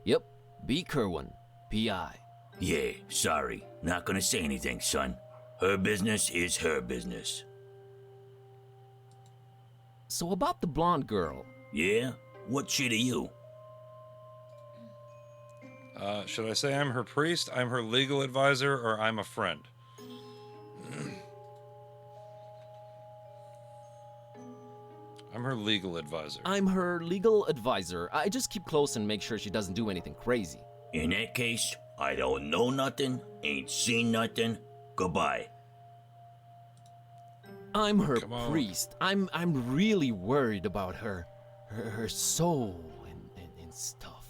Yep, B. Kerwin, P.I. Yeah, sorry, not gonna say anything, son. Her business is her business. So about the blonde girl. Yeah? What's she to you? Should I say I'm her priest, I'm her legal advisor, or I'm a friend? I'm her legal advisor. I'm her legal advisor. I just keep close and make sure she doesn't do anything crazy. In that case, I don't know nothing, ain't seen nothing. Goodbye. I'm her Come on. priest. I'm really worried about her soul and stuff.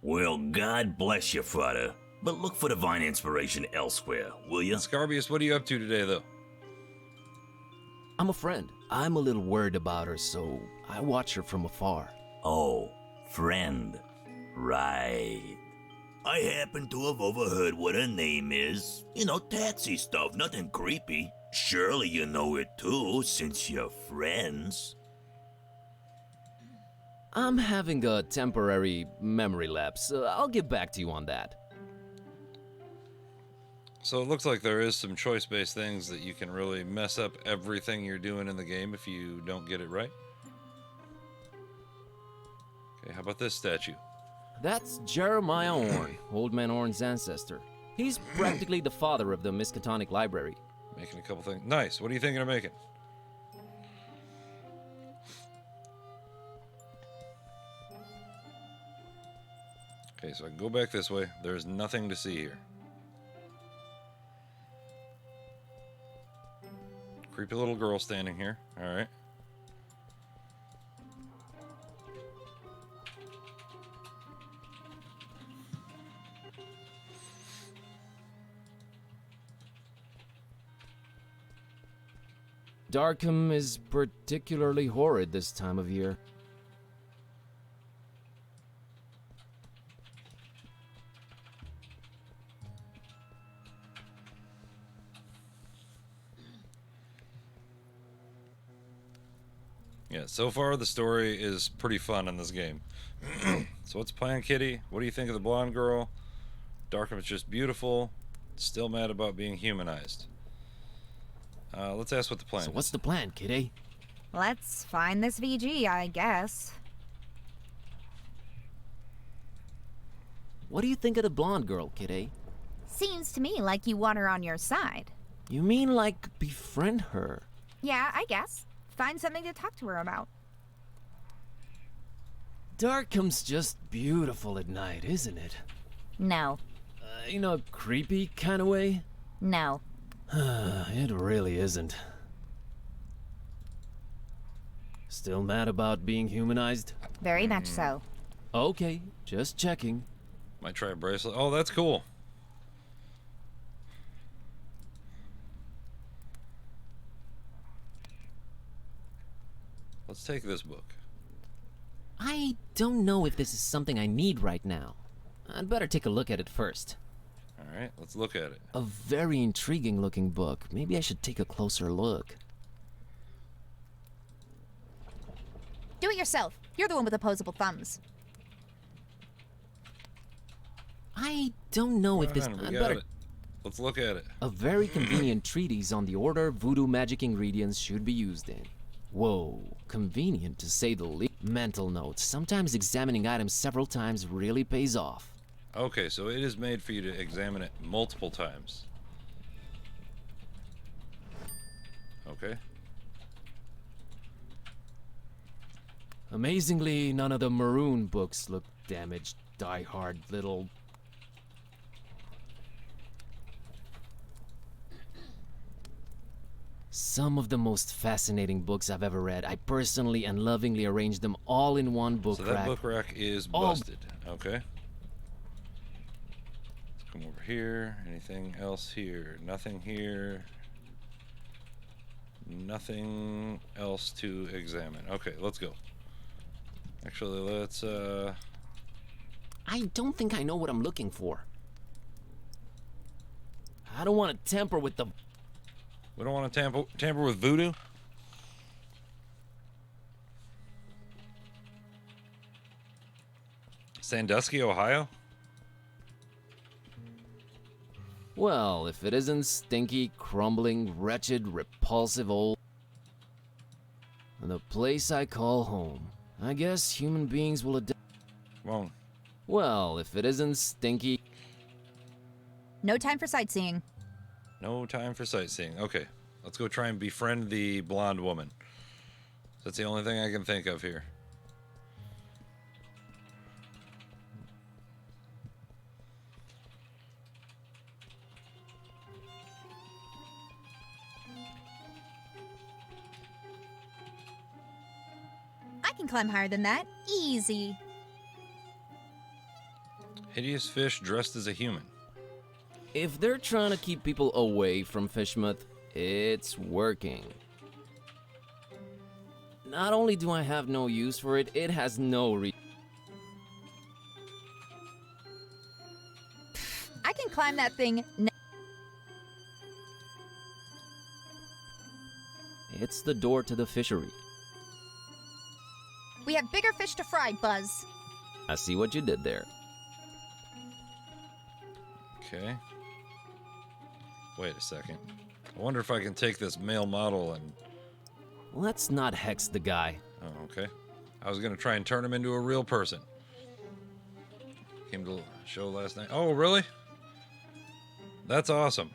Well, God bless you, Father. But look for divine inspiration elsewhere, will you? Scarbius, what are you up to today, though? I'm a friend. I'm a little worried about her, so I watch her from afar. Oh, friend. Right. I happen to have overheard what her name is. You know, taxi stuff, nothing creepy. Surely you know it too, since you're friends. I'm having a temporary memory lapse. I'll get back to you on that. So it looks like there is some choice-based things that you can really mess up everything you're doing in the game if you don't get it right. Okay, how about this statue? That's Jeremiah Orn, Old Man Orn's ancestor. He's practically the father of the Miskatonic Library. Making a couple things. Nice. What are you thinking of making? Okay, so I can go back this way. There's nothing to see here. Creepy little girl standing here. All right. Darkham is particularly horrid this time of year. Yeah, so far the story is pretty fun in this game. So what's plan, Kitty? What do you think of the blonde girl? Darkham is just beautiful. Still mad about being humanized. Let's ask what the plan So is. what's the plan, kiddy? Let's find this VG, I guess. What do you think of the blonde girl, kiddy? Seems to me like you want her on your side. You mean like befriend her? Yeah, I guess. Find something to talk to her about. Darkham's just beautiful at night, isn't it? No. In a creepy kind of way? No. It really isn't. Still mad about being humanized? Very much so. Okay, just checking. Might try a bracelet. Oh, that's cool. Let's take this book. I don't know if this is something I need right now. I'd better take a look at it first. Alright, let's look at it. A very intriguing looking book. Maybe I should take a closer look. Do it yourself. You're the one with opposable thumbs. I don't know if this... Fine, we I'd got better... it. Let's look at it. A very convenient treatise on the order voodoo magic ingredients should be used in. Whoa, convenient to say the least. Mental notes. Sometimes examining items several times really pays off. Okay, so it is made for you to examine it multiple times. Okay. Amazingly, none of the maroon books look damaged, die-hard little... Some of the most fascinating books I've ever read. I personally and lovingly arranged them all in one book So rack. that book rack is busted. Okay. Let's come over here. Anything else here? Nothing here. Nothing else to examine. Okay, let's go. Actually, let's I don't think I know what I'm looking for. I don't want to tamper with the... We don't want to tamper with voodoo. Sandusky, Ohio? Well, if it isn't stinky, crumbling, wretched, repulsive old... The place I call home. I guess human beings will adapt. Come on. Well, if it isn't stinky... No time for sightseeing. No time for sightseeing. Okay, let's go try and befriend the blonde woman. That's the only thing I can think of here. I can climb higher than that. Easy. Hideous fish dressed as a human. If they're trying to keep people away from Fishmouth, it's working. Not only do I have no use for it, it has no I can climb that thing. It's the door to the fishery. We have bigger fish to fry, Buzz. I see what you did there. Okay. Wait a second. I wonder if I can take this male model and... Let's not hex the guy. Oh, okay. I was going to try and turn him into a real person. Came to the show last night. Oh, really? That's awesome.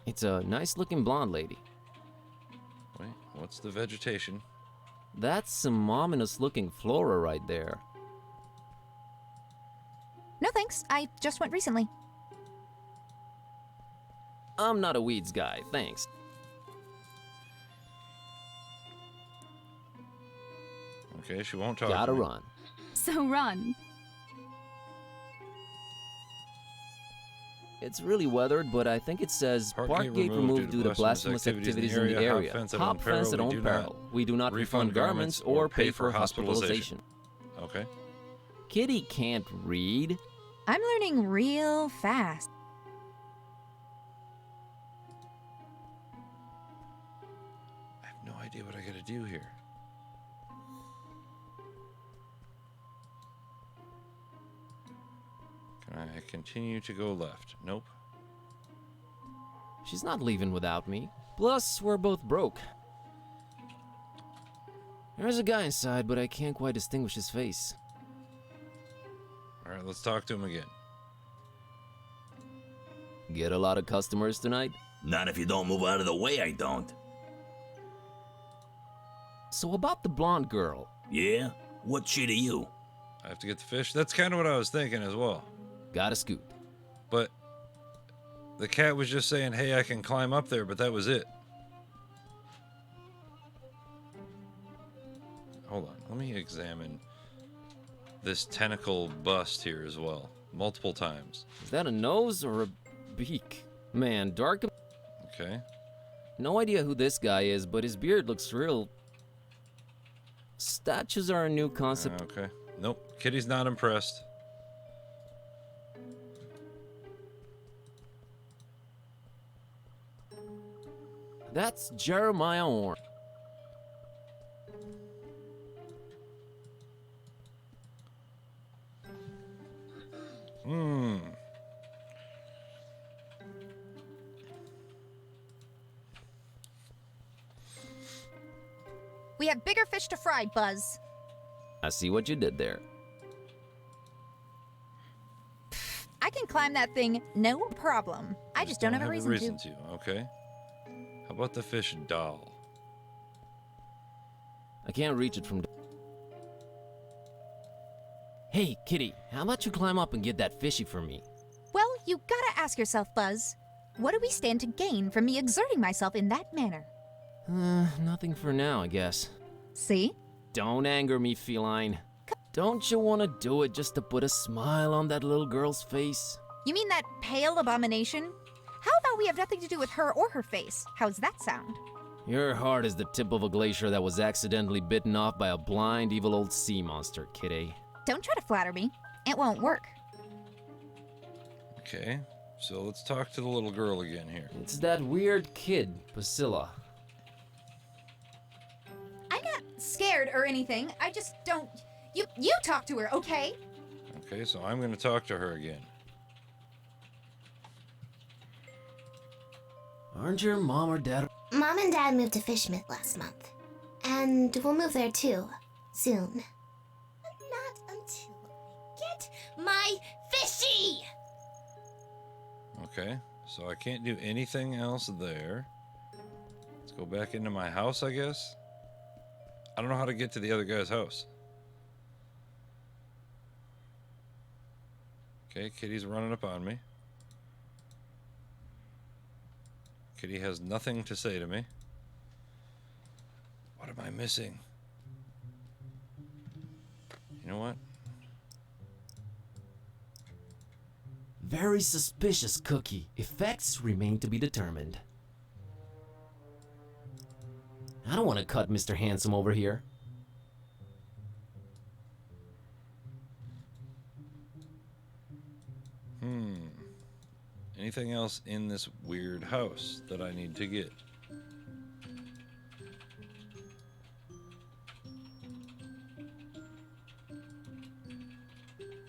It's a nice-looking blonde lady. Wait, what's the vegetation? That's some ominous-looking flora right there. No thanks. I just went recently. I'm not a weeds guy, thanks. Okay, she won't talk. Gotta to me. run. So run. It's really weathered, but I think it says Park park gate gate removed due to blasphemous activities activities in the area. Hop fence at own peril. We do not refund garments or pay for hospitalization. Okay. Kitty can't read. I'm learning real fast. I have no idea what I gotta do here. Can I continue to go left? Nope. She's not leaving without me. Plus, we're both broke. There's a guy inside, but I can't quite distinguish his face. Alright, let's talk to him again. Get a lot of customers tonight? Not if you don't move out of the way, I don't. So about the blonde girl. Yeah? What's she to you? I have to get the fish. That's kind of what I was thinking as well. Got a scoop. But the cat was just saying, hey, I can climb up there, but that was it. Hold on. Let me examine this tentacle bust here as well. Multiple times. Is that a nose or a beak? Man, dark. Okay. No idea who this guy is, but his beard looks real. Statues are a new concept. Okay. Nope. Kitty's not impressed. That's Jeremiah Orr. We have bigger fish to fry, Buzz. I see what you did there. I can climb that thing, no problem. I just don't have a reason to. Okay. How about the fish doll? I can't reach it from. Hey, Kitty, how about you climb up and get that fishy for me? Well, you gotta ask yourself, Buzz. What do we stand to gain from me exerting myself in that manner? Nothing for now, I guess. See? Don't anger me, feline. Don't you want to do it just to put a smile on that little girl's face? You mean that pale abomination? How about we have nothing to do with her or her face? How's that sound? Your heart is the tip of a glacier that was accidentally bitten off by a blind, evil old sea monster, Kitty. Don't try to flatter me. It won't work. Okay. So let's talk to the little girl again here. It's that weird kid, Priscilla. I'm not scared or anything. I just don't. You talk to her, okay? Okay, so I'm going to talk to her again. Aren't your mom or dad? Mom and Dad moved to Fishmith last month. And we'll move there too, soon. But not until I get my fishy! Okay, so I can't do anything else there. Let's go back into my house, I guess. I don't know how to get to the other guy's house. Okay, Kitty's running up on me. Kitty has nothing to say to me. What am I missing? You know what? Very suspicious, Cookie. Effects remain to be determined. I don't want to cut Mr. Handsome over here. Anything else in this weird house that I need to get?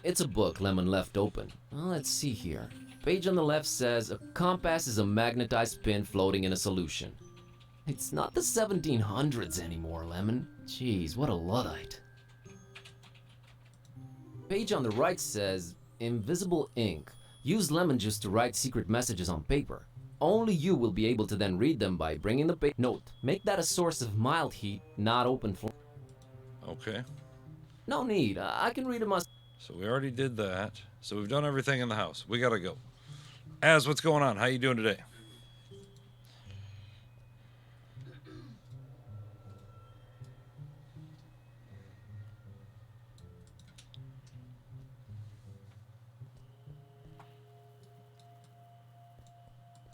It's a book Lemon left open. Well, let's see here. Page on the left says, a compass is a magnetized pin floating in a solution. It's not the 1700s anymore, Lemon. Jeez, what a Luddite. Page on the right says, invisible ink. Use lemon juice to write secret messages on paper. Only you will be able to then read them by bringing the paper. Note, make that a source of mild heat, not open flame. Okay. No need, I can read it myself. So we already did that. So we've done everything in the house. We gotta go. Az, what's going on? How you doing today?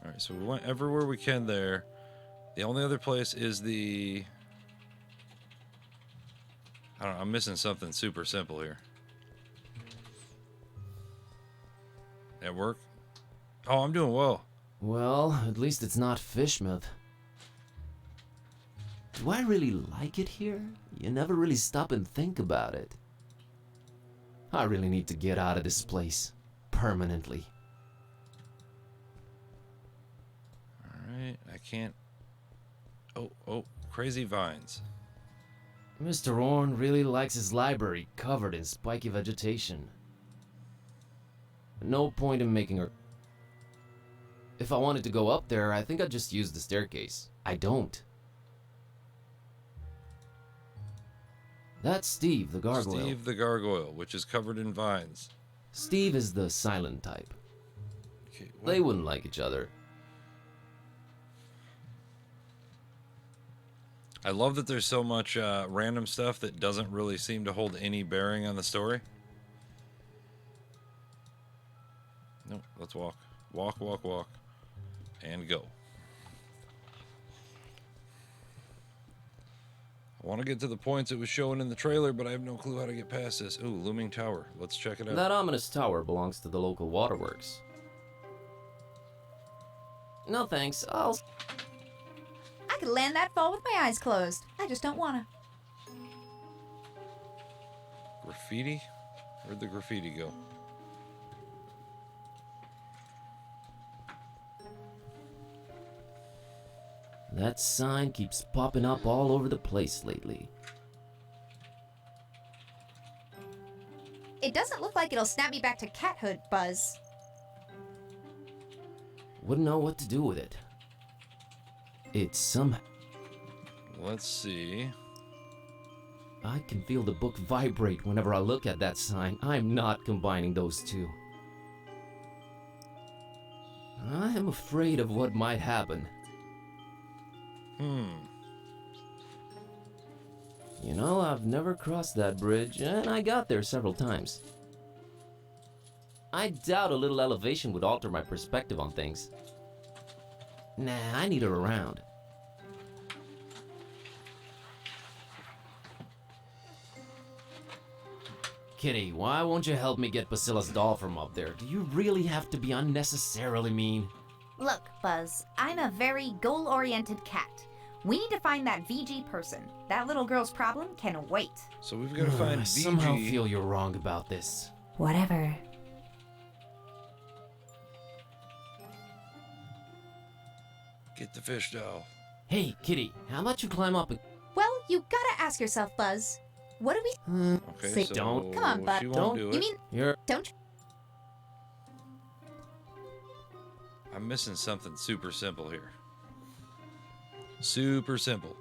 Alright, so we went everywhere we can there. The only other place is the... I don't know, I'm missing something super simple here. At work? Oh, I'm doing well. Well, at least it's not Fishmouth. Do I really like it here? You never really stop and think about it. I really need to get out of this place. Permanently. Alright, I can't... Oh, crazy vines. Mr. Orn really likes his library covered in spiky vegetation. No point in making her... If I wanted to go up there, I think I'd just use the staircase. I don't. That's Steve, the gargoyle. Steve the gargoyle, which is covered in vines. Steve is the silent type. Okay, They wouldn't like each other. I love that there's so much random stuff that doesn't really seem to hold any bearing on the story. No, let's walk. Walk, walk, walk. And go. I want to get to the points it was showing in the trailer, but I have no clue how to get past this. Ooh, looming tower. Let's check it out. That ominous tower belongs to the local waterworks. No thanks, I could land that fall with my eyes closed. I just don't wanna. Graffiti? Where'd the graffiti go? That sign keeps popping up all over the place lately. It doesn't look like it'll snap me back to cathood, Buzz. Wouldn't know what to do with it. It's somehow... Let's see. I can feel the book vibrate whenever I look at that sign. I'm not combining those two. I am afraid of what might happen. You know, I've never crossed that bridge, and I got there several times. I doubt a little elevation would alter my perspective on things. Nah, I need her around. Kitty, why won't you help me get Basila's doll from up there? Do you really have to be unnecessarily mean? Look, Buzz, I'm a very goal-oriented cat. We need to find that VG person. That little girl's problem can wait. So we've got to find I VG. somehow feel you're wrong about this. Whatever. Get the fish doll. Hey, Kitty, how about you climb up and... Well, you gotta ask yourself, Buzz. What do we... Okay, Say, so don't. Come on, Buzz. she won't Don't. do it. You mean... You're... Don't... I'm missing something super simple here. Super simple.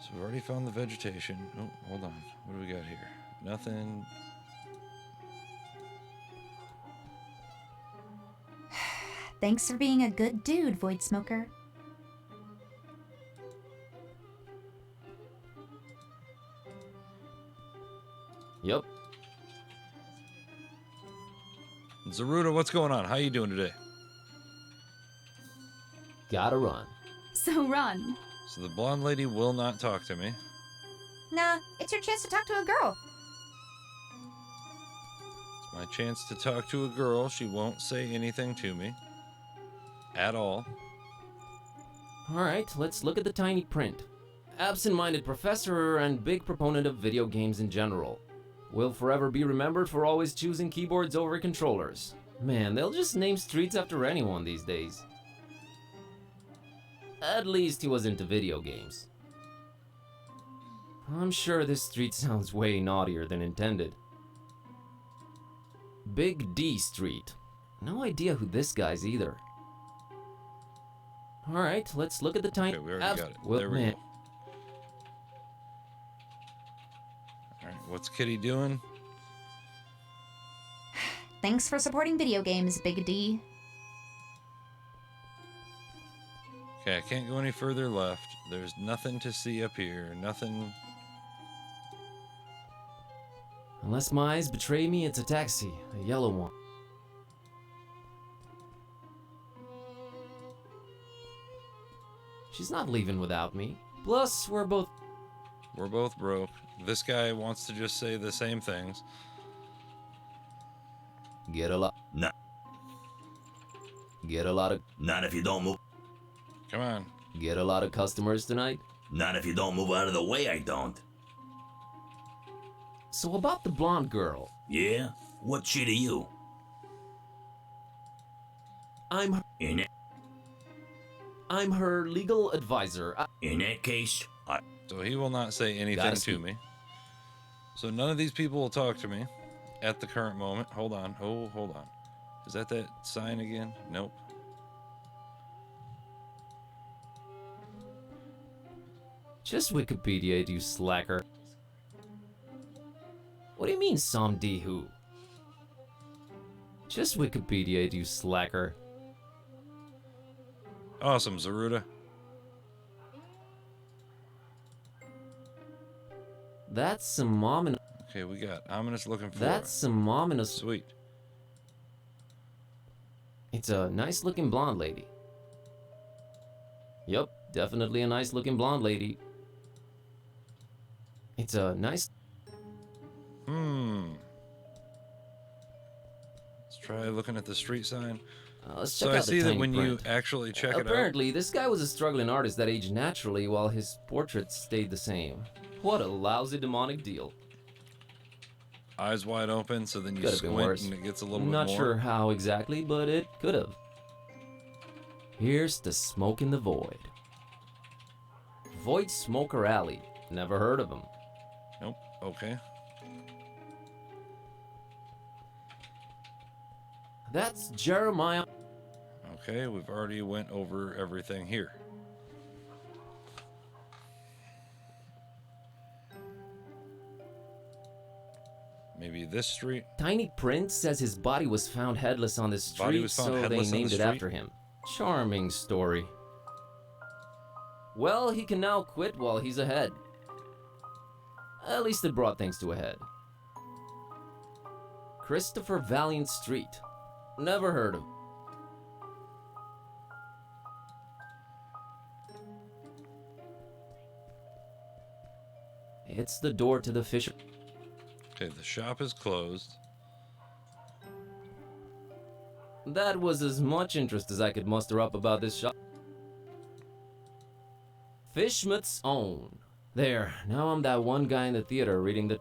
So we've already found the vegetation. Oh, hold on. What do we got here? Nothing. Thanks for being a good dude, Void Smoker. Yep. Zaruda, what's going on? How you doing today? Gotta run. So run. So the blonde lady will not talk to me. Nah, it's your chance to talk to a girl. It's my chance to talk to a girl. She won't say anything to me. At all. Alright, let's look at the tiny print. Absent-minded professor and big proponent of video games in general. Will forever be remembered for always choosing keyboards over controllers. Man, they'll just name streets after anyone these days. At least he was into video games. I'm sure this street sounds way naughtier than intended. Big D Street. No idea who this guy's either. Alright, let's look at the tiny... Okay, we already got it. Well, There we man. go. Alright, what's Kitty doing? Thanks for supporting video games, Big D. Okay, I can't go any further left. There's nothing to see up here. Nothing. Unless my eyes betray me, it's a taxi. A yellow one. She's not leaving without me. Plus, we're both... We're both broke. This guy wants to just say the same things. Get a lot... No. Get a lot of... Not if you don't move. Come on. Get a lot of customers tonight? Not if you don't move out of the way, I don't. So about the blonde girl. Yeah? What's she to you? I'm her legal advisor. In that case, So he will not say anything Gotta to speak. me. So none of these people will talk to me at the current moment. Hold on. Oh, hold on. Is that sign again? Nope. Just Wikipedia, you slacker. What do you mean, Somdi who? Just Wikipedia, you slacker. Awesome, Zaruda. That's some ominous. Okay, we got ominous looking for. That's some ominous. Sweet. It's a nice looking blonde lady. Yup, definitely a nice looking blonde lady. It's a nice. Let's try looking at the street sign. Let's check So I out the see that tiny when you print. actually check it out. Apparently, this guy was a struggling artist that aged naturally while his portraits stayed the same. What a lousy demonic deal. Eyes wide open, so then you Could have been squint worse. and it gets a little bit Not more. sure how exactly, but it could have. Here's the smoke in the void. Void Smoker Alley. Never heard of him. Nope. Okay. That's Jeremiah. Okay, we've already went over everything here. Maybe this street. Tiny Prince says his body was found headless on the Body street, was found so they headless on the named it street? after him. Charming story. Well, he can now quit while he's ahead. At least it brought things to a head. Christopher Valiant Street. Never heard of. It's the door to the fish. Okay, the shop is closed. That was as much interest as I could muster up about this shop. Fishmut's Own. There, now I'm that one guy in the theater reading the...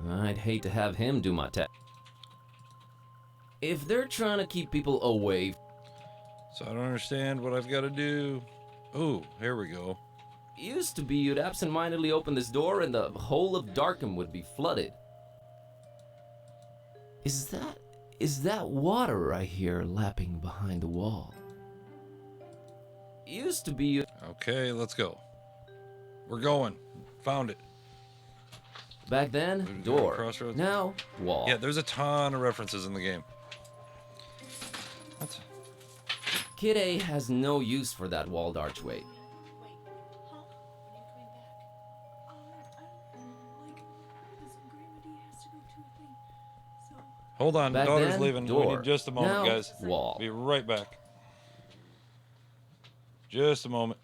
I'd hate to have him do my test. If they're trying to keep people away... So I don't understand what I've got to do. Ooh, here we go. Used to be you'd absentmindedly open this door and the whole of Darkham would be flooded. Is that water I hear lapping behind the wall? Used to be... Okay, let's go. We're going. Found it. Back then, Go to door. Crossroads. Now, wall. Yeah, there's a ton of references in the game. What? Kid A has no use for that walled archway. Hold on, Back daughter's then, leaving. We door. need just a moment, Now, guys. wall. Be right back. Just a moment.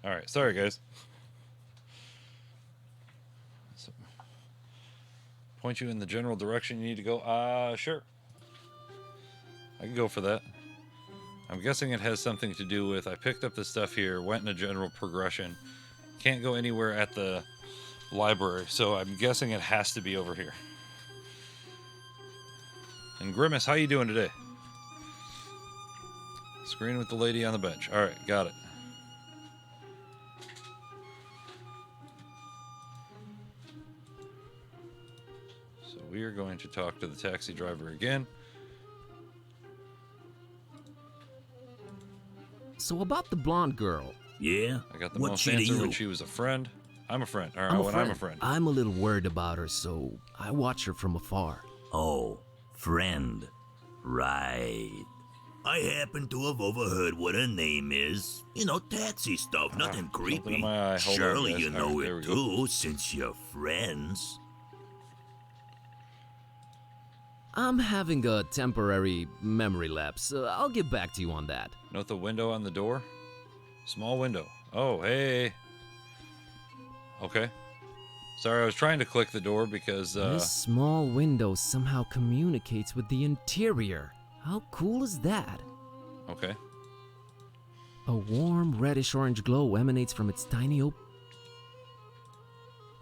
All right, sorry guys. So, point you in the general direction you need to go. Sure. I can go for that. I'm guessing it has something to do with I picked up the stuff here, went in a general progression. Can't go anywhere at the library, so I'm guessing it has to be over here. And Grimace, how you doing today? Screen with the lady on the bench. All right, got it. So we are going to talk to the taxi driver again. So about the blonde girl. Yeah? I got the What's most she to answer when when she was a friend. I'm a friend. Or I'm when I'm a friend. I'm a little worried about her, so I watch her from afar. Oh, friend. Right. I happen to have overheard what her name is. You know, taxi stuff, nothing something in creepy. my eye. Hold on, Surely guys. you All know right, there it we go. too, since you're friends. I'm having a temporary memory lapse. I'll get back to you on that. Note the window on the door? Small window. Oh, hey. Okay. Sorry, I was trying to click the door because, This small window somehow communicates with the interior. How cool is that? Okay. A warm reddish-orange glow emanates from its tiny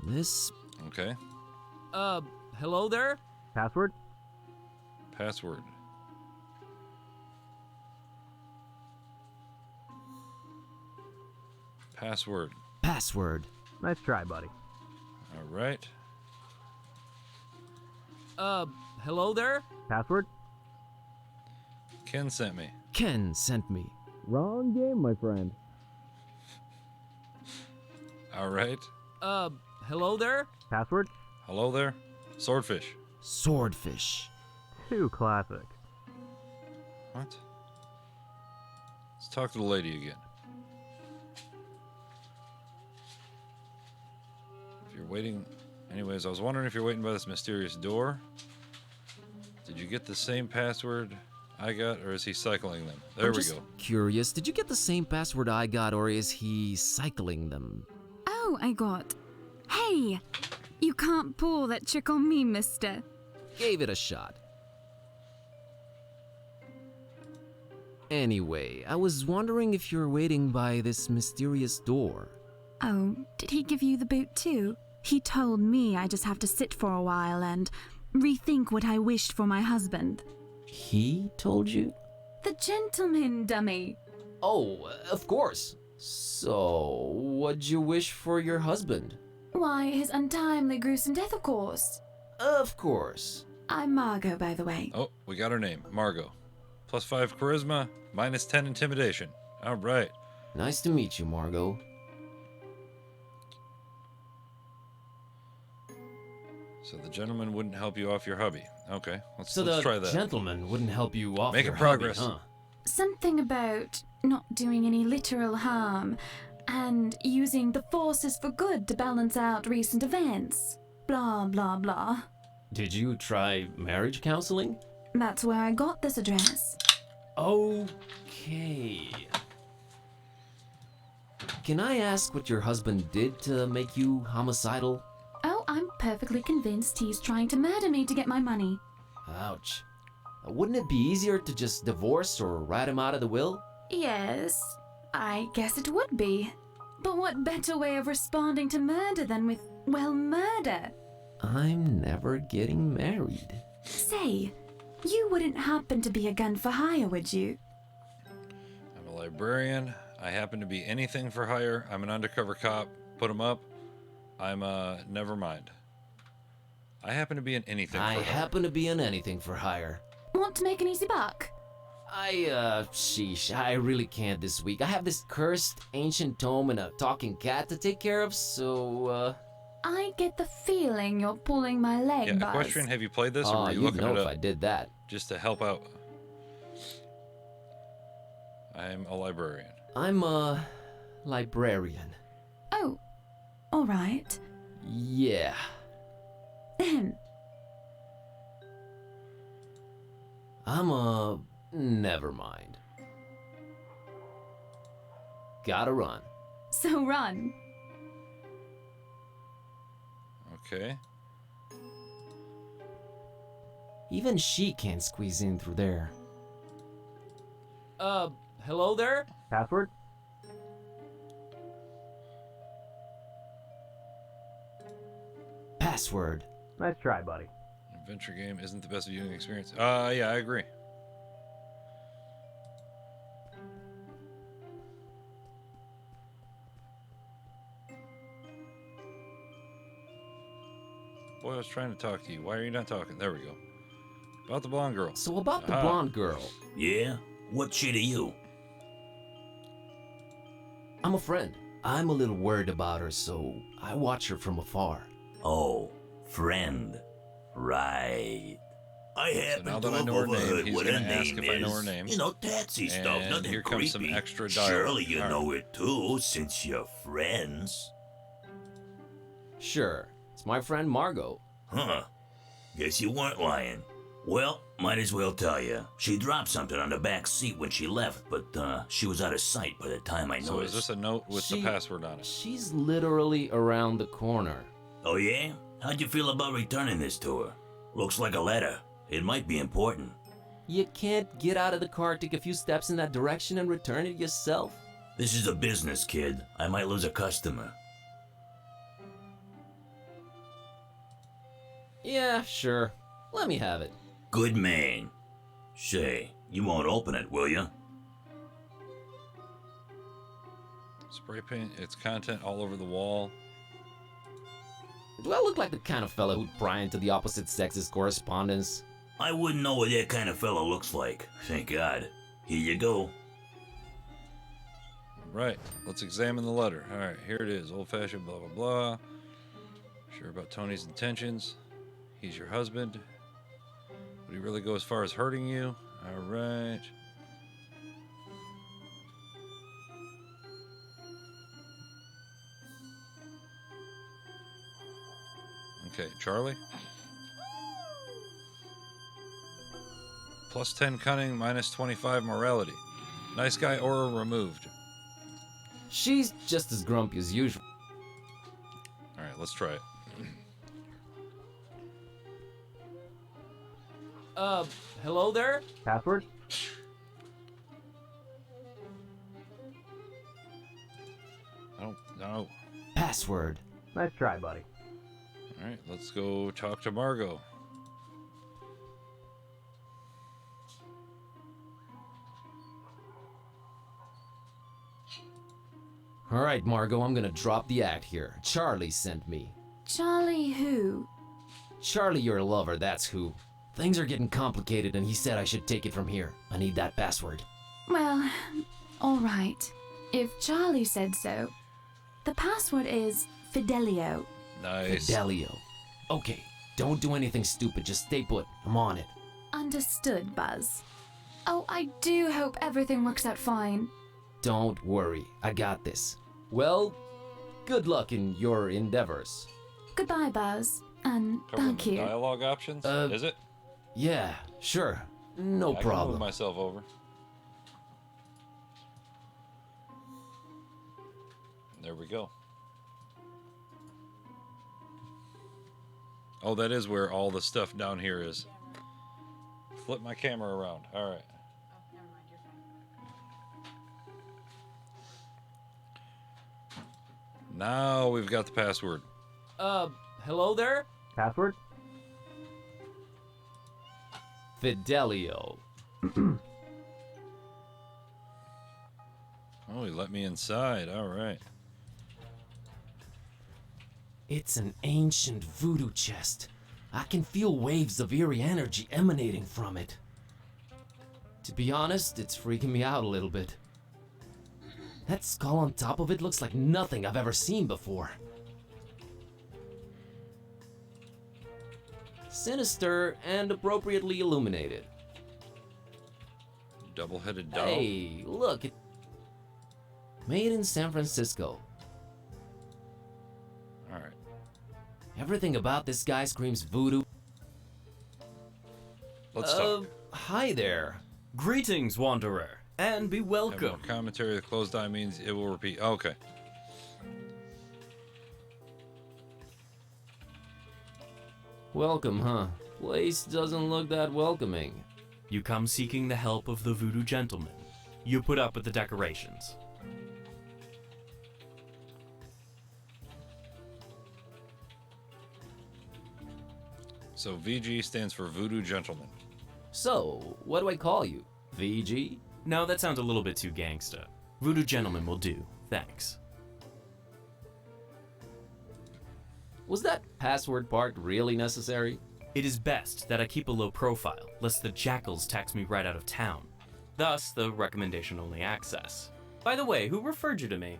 This... Okay. Hello there? Password? Password. Password. Password. Nice try, buddy. All right. Hello there? Password? Ken sent me. Ken sent me. Wrong game, my friend. All right. Hello there? Password? Hello there. Swordfish. Swordfish. Too classic. What? Let's talk to the lady again. If you're waiting... Anyways, I was wondering if you're waiting by this mysterious door. Did you get the same password I got, or is he cycling them? There I'm we just go. Curious, did you get the same password I got, or is he cycling them? Oh, I got. Hey! You can't pull that trick on me, mister. Gave it a shot. Anyway, I was wondering if you're waiting by this mysterious door. Oh, did he give you the boot too? He told me I just have to sit for a while and rethink what I wished for my husband. He told you? The gentleman, dummy. Oh, of course. So, what'd you wish for your husband? Why, his untimely, gruesome death, of course. Of course. I'm Margot, by the way. Oh, we got her name. Margot. +5 charisma, -10 intimidation. All right. Nice to meet you, Margot. So the gentleman wouldn't help you off your hubby. Okay, let's So try the that. gentleman wouldn't help you off Making your progress. hubby, huh? Something about not doing any literal harm and using the forces for good to balance out recent events. Blah, blah, blah. Did you try marriage counseling? That's where I got this address. Okay. Can I ask what your husband did to make you homicidal? Oh, I'm perfectly convinced he's trying to murder me to get my money. Ouch. Wouldn't it be easier to just divorce or write him out of the will? Yes, I guess it would be. But what better way of responding to murder than with, well, murder? I'm never getting married. Say, you wouldn't happen to be a gun for hire, would you? I'm a librarian. I happen to be anything for hire. I'm an undercover cop. Put him up. I'm, never mind. I happen to be an anything for hire. I happen to be an anything for hire. Want to make an easy buck? Sheesh, I really can't this week. I have this cursed ancient tome and a talking cat to take care of, so, I get the feeling you're pulling my leg, Yeah, Buzz. Equestrian, have you played this, or were you you'd looking know it if up? I did that. Just to help out. I'm a librarian. I'm a librarian. Oh, all right. Yeah. I'm a... never mind. Gotta run. So run. Okay. Even she can't squeeze in through there. Hello there? Password? Password. Nice try, buddy. Adventure game isn't the best viewing experience. Yeah, I agree. Boy, I was trying to talk to you. Why are you not talking? There we go. About the blonde girl. So about the Aha. blonde girl. Yeah? What shit are you? I'm a friend. I'm a little worried about her, so I watch her from afar. Oh, friend. Right. I happen now to that I have know her name, overheard he's what gonna her ask name if I know is. her name. You know, tatsy stuff, And nothing here creepy. comes some extra dialogue. Surely you All know it too, since you're friends. Sure, it's my friend Margot. Huh. Guess you weren't lying. Well, might as well tell you. She dropped something on the back seat when she left, but she was out of sight by the time I noticed. So is this a note with the password on it? She's literally around the corner. Oh yeah? How'd you feel about returning this to her? Looks like a letter. It might be important. You can't get out of the car, take a few steps in that direction, and return it yourself? This is a business, kid. I might lose a customer. Yeah, sure. Let me have it. Good man. Say, you won't open it, will you? Spray paint its content all over the wall. Do I look like the kind of fella who'd pry into the opposite sex's correspondence? I wouldn't know what that kind of fella looks like. Thank God. Here you go. Right, let's examine the letter. All right, here it is. Old-fashioned blah, blah, blah. Sure about Tony's intentions. He's your husband. Would he really go as far as hurting you? All right. Okay, Charlie. Plus 10 cunning, minus 25 morality. Nice guy aura removed. She's just as grumpy as usual. All right, let's try it. Hello there? Password? I don't know. Password. Nice try, buddy. All right, let's go talk to Margot. All right, Margot, I'm gonna drop the act here. Charlie sent me. Charlie who? Charlie, your lover, that's who. Things are getting complicated, and he said I should take it from here. I need that password. Well, all right. If Charlie said so. The password is Fidelio. Nice. Fidelio. Okay, don't do anything stupid. Just stay put. I'm on it. Understood, Buzz. Oh, I do hope everything works out fine. Don't worry. I got this. Well, good luck in your endeavors. Goodbye, Buzz. And Covering thank the you. dialogue options? Is it? Yeah, sure. No I can problem. move myself over. There we go. Oh, that is where all the stuff down here is. Flip my camera around. All right. Now we've got the password. Hello there? Password? Fidelio. Oh, he let me inside. All right. It's an ancient voodoo chest. I can feel waves of eerie energy emanating from it. To be honest, it's freaking me out a little bit. That skull on top of it looks like nothing I've ever seen before. Sinister and appropriately illuminated. Double-headed doll. Hey, look. Made in San Francisco. All right. Everything about this guy screams voodoo. Let's talk. Hi there. Greetings, Wanderer, and be Have welcome. more commentary. The closed eye means it will repeat. Okay. Welcome, huh? Place doesn't look that welcoming. You come seeking the help of the voodoo gentleman. You put up with the decorations. So VG stands for Voodoo Gentleman. So, what do I call you? VG? No, that sounds a little bit too gangsta. Voodoo gentleman will do. Thanks. Was that password part really necessary? It is best that I keep a low profile, lest the jackals tax me right out of town. Thus, the recommendation-only access. By the way, who referred you to me?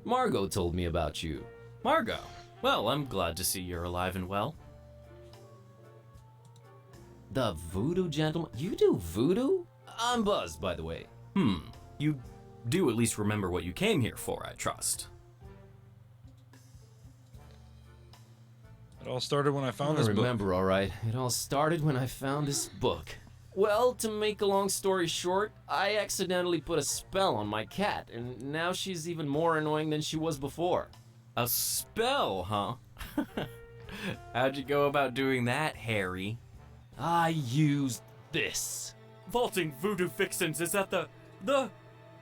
Margot told me about you. Margot? Well, I'm glad to see you're alive and well. The voodoo gentleman? You do voodoo? I'm buzzed, by the way. You do at least remember what you came here for, I trust. It all started when I found this book. I remember, all right. It all started when I found this book. Well, to make a long story short, I accidentally put a spell on my cat, and now she's even more annoying than she was before. A spell, huh? How'd you go about doing that, Harry? I used this. Vaulting voodoo fixins, is that the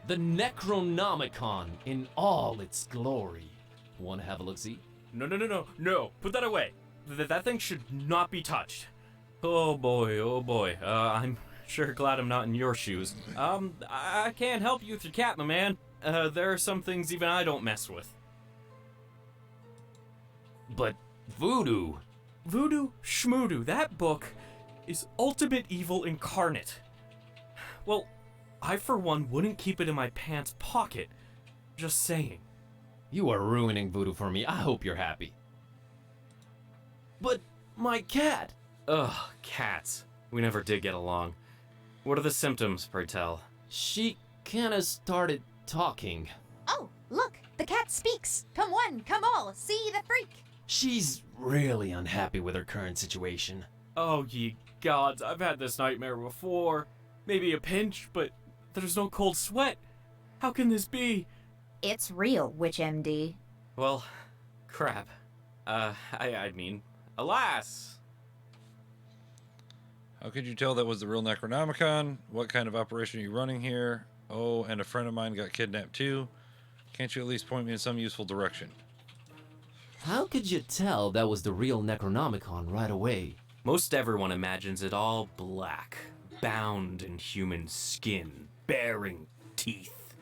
Necronomicon in all its glory. Wanna have a look-see? No, put that away. That thing should not be touched. Oh boy. I'm sure glad I'm not in your shoes. I can't help you with your cat, my man. There are some things even I don't mess with. But voodoo. Voodoo schmoodoo, that book is ultimate evil incarnate. Well, I for one wouldn't keep it in my pants pocket. Just saying. You are ruining voodoo for me. I hope you're happy. But my cat. Ugh, cats. We never did get along. What are the symptoms, pray tell? She kinda started talking. Oh, look, the cat speaks. Come one, come all, see the freak. She's really unhappy with her current situation. Oh, ye gods, I've had this nightmare before. Maybe a pinch, but there's no cold sweat. How can this be? It's real, Witch MD. Well, crap. I mean, alas. How could you tell that was the real Necronomicon? What kind of operation are you running here? Oh, and a friend of mine got kidnapped too. Can't you at least point me in some useful direction? How could you tell that was the real Necronomicon right away? Most everyone imagines it all black, bound in human skin, bearing teeth.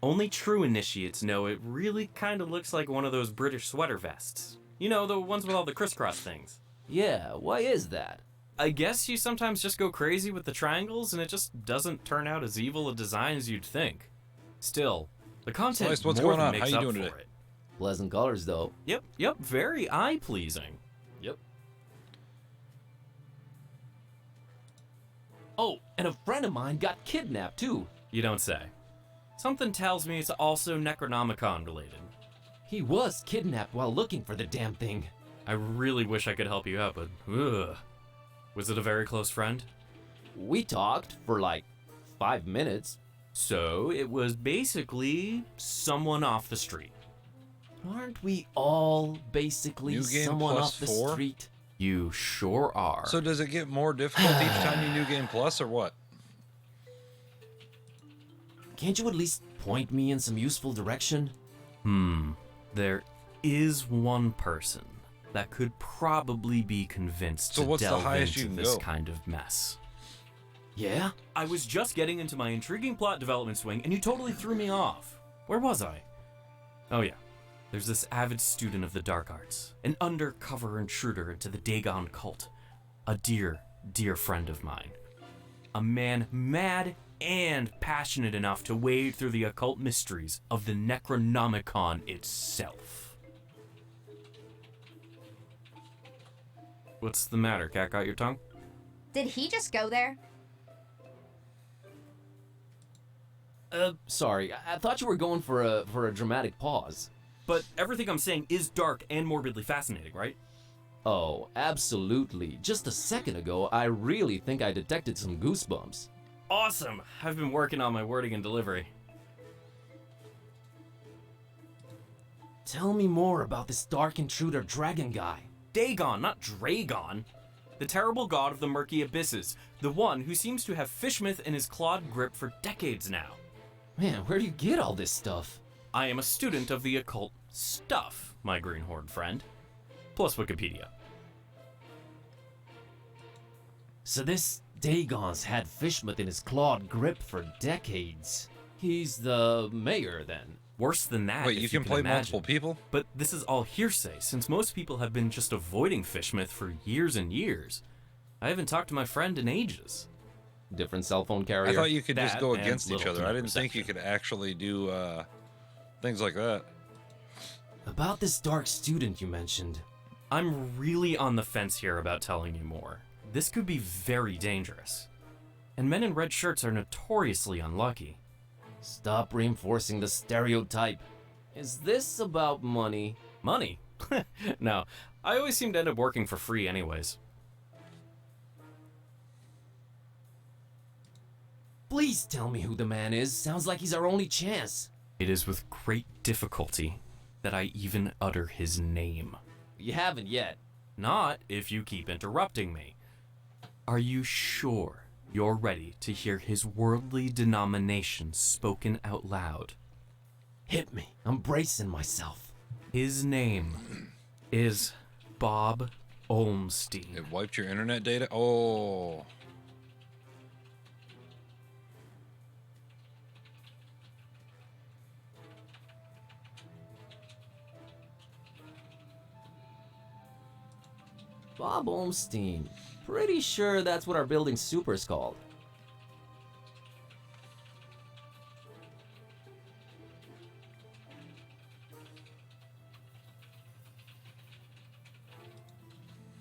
Only true initiates know it really kind of looks like one of those British sweater vests. You know, the ones with all the crisscross things. Yeah, why is that? I guess you sometimes just go crazy with the triangles and it just doesn't turn out as evil a design as you'd think. Still, the content Slice, what's more going than on? makes How you up doing for today? it. Pleasant colors, though. Yep, very eye-pleasing. Yep. Oh, and a friend of mine got kidnapped, too. You don't say. Something tells me it's also Necronomicon related. He was kidnapped while looking for the damn thing. I really wish I could help you out, but ugh. Was it a very close friend? We talked for like 5 minutes. So it was basically someone off the street. Aren't we all basically New game someone plus off the 4? street? You sure are. So does it get more difficult each time you New Game Plus or what? Can't you at least point me in some useful direction? There is one person that could probably be convinced So to what's the delve highest you into can this go? kind of mess. Yeah? I was just getting into my intriguing plot development swing and you totally threw me off. Where was I? Oh yeah. There's this avid student of the dark arts, an undercover intruder into the Dagon cult, a dear, dear friend of mine. A man mad and passionate enough to wade through the occult mysteries of the Necronomicon itself. What's the matter? Cat got your tongue? Did he just go there? Sorry. I thought you were going for a dramatic pause. But everything I'm saying is dark and morbidly fascinating, right? Oh, absolutely. Just a second ago, I really think I detected some goosebumps. Awesome! I've been working on my wording and delivery. Tell me more about this dark intruder dragon guy. Dagon, not Dragon. The terrible god of the murky abysses. The one who seems to have fishmouth in his clawed grip for decades now. Man, where do you get all this stuff? I am a student of the occult stuff, my greenhorn friend. Plus Wikipedia. So this Dagon's had fishmouth in his clawed grip for decades. He's the mayor, then. Worse than that. Wait, you can play multiple people? But this is all hearsay, since most people have been just avoiding fishmouth for years and years. I haven't talked to my friend in ages. Different cell phone carrier? I thought you could just That go and against each little other. to I no didn't think you perception. could actually do things like that. About this dark student you mentioned. I'm really on the fence here about telling you more. This could be very dangerous. And men in red shirts are notoriously unlucky. Stop reinforcing the stereotype. Is this about money? Money? No, I always seem to end up working for free anyways. Please tell me who the man is. Sounds like he's our only chance. It is with great difficulty that I even utter his name. You haven't yet. Not if you keep interrupting me. Are you sure you're ready to hear his worldly denomination spoken out loud? Hit me. I'm bracing myself. His name is Bob Olmstein. It wiped your internet data? Oh. Bob Olmstein. Pretty sure that's what our building super is called.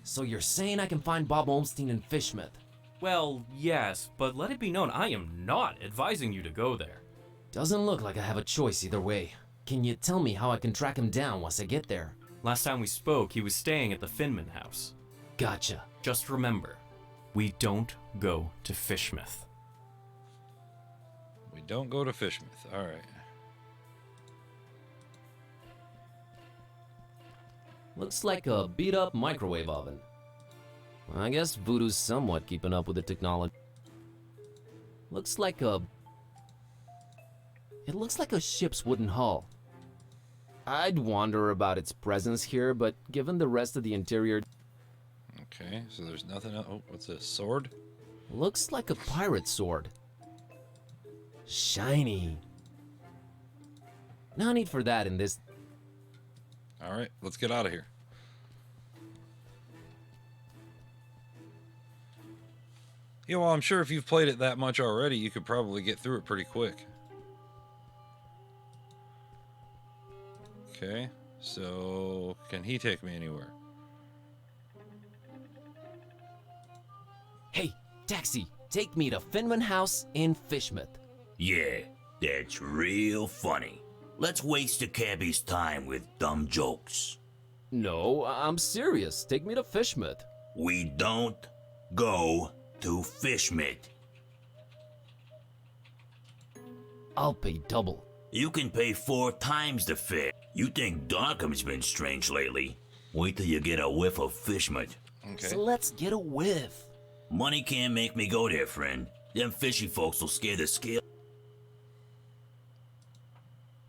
So you're saying I can find Bob Olmstein in Fishmouth? Well, yes, but let it be known I am not advising you to go there. Doesn't look like I have a choice either way. Can you tell me how I can track him down once I get there? Last time we spoke, he was staying at the Finman house. Gotcha. Just remember, we don't go to Fishmouth. We don't go to Fishmouth. All right. Looks like a beat-up microwave oven. I guess Voodoo's somewhat keeping up with the technology. Looks like a... It looks like a ship's wooden hull. I'd wonder about its presence here, but given the rest of the interior... Okay, so there's nothing else. Oh, what's this? Sword? Looks like a pirate sword. Shiny. No need for that in this... All right, let's get out of here. Yeah, well, I'm sure if you've played it that much already, you could probably get through it pretty quick. Okay, so can he take me anywhere? Hey, taxi, take me to Finman House in Fishmouth. Yeah, that's real funny. Let's waste the cabbie's time with dumb jokes. No, I'm serious. Take me to Fishmouth. We don't go to Fishmouth. I'll pay double. You can pay 4 times the fare. You think Darkham's been strange lately? Wait till you get a whiff of Fishmouth. Okay. So let's get a whiff. Money can't make me go there, friend. Them fishy folks will scare the scale.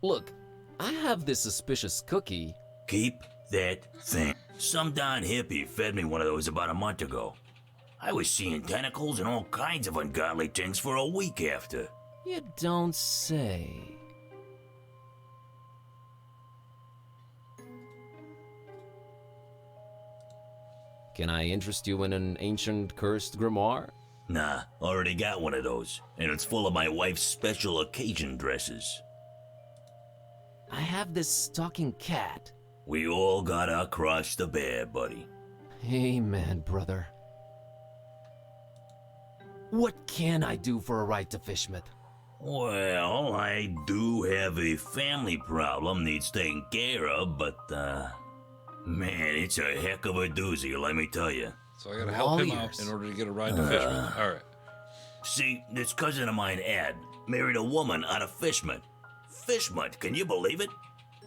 Look, I have this suspicious cookie. Keep that thing. Some darn hippie fed me one of those about a month ago. I was seeing tentacles and all kinds of ungodly things for a week after. You don't say. Can I interest you in an ancient cursed grimoire? Nah, already got one of those, and it's full of my wife's special occasion dresses. I have this stalking cat. We all got our cross to bear, buddy. Amen, brother. What can I do for a ride to Fishmouth? Well, I do have a family problem needs taken care of, but, man, it's a heck of a doozy, let me tell you. So I gotta help him out in order to get a ride to Fishmouth. All right. See, this cousin of mine, Ed, married a woman out of Fishmouth. Fishmouth, can you believe it?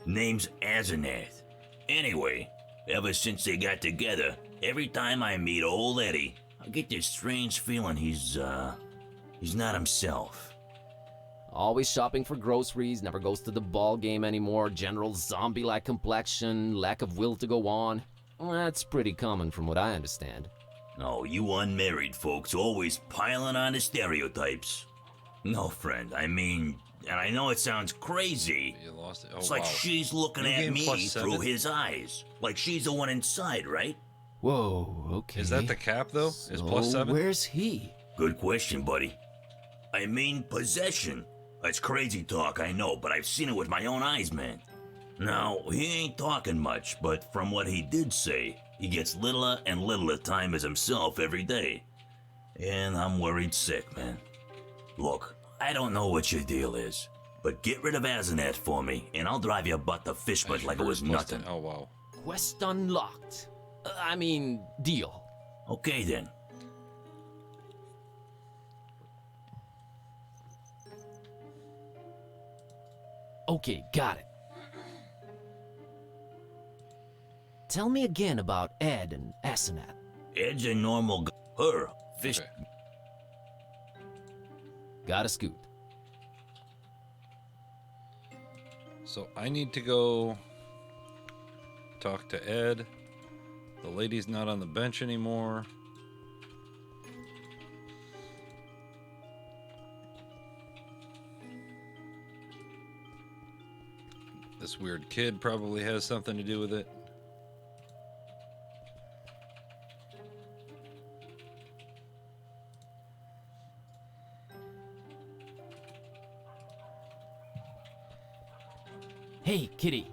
Name's Asenath. Anyway, ever since they got together, every time I meet old Eddie, I get this strange feeling he's not himself. Always shopping for groceries, never goes to the ball game anymore, general zombie-like complexion, lack of will to go on. Well, that's pretty common from what I understand. Oh, you unmarried folks always piling on the stereotypes. No, friend, I mean, and I know it sounds crazy. You lost it. Oh, It's like wow. she's looking New at game me plus through 7? his eyes. Like she's the one inside, right? Whoa, okay. Is that the cap, though? Is plus 7? Where's he? Good question, buddy. I mean, possession. That's crazy talk, I know, but I've seen it with my own eyes, man. Now, he ain't talking much, but from what he did say, he gets littler and littler time as himself every day. And I'm worried sick, man. Look, I don't know what your deal is, but get rid of Asenath for me, and I'll drive your butt to Fishman like it was nothing. Oh, wow. Quest unlocked. I mean, deal. Okay, then. Okay, got it. Tell me again about Ed and Asenath. Ed's a normal her. Fish. Okay. Got a scoot. So I need to go talk to Ed. The lady's not on the bench anymore. This weird kid probably has something to do with it. Hey, kitty.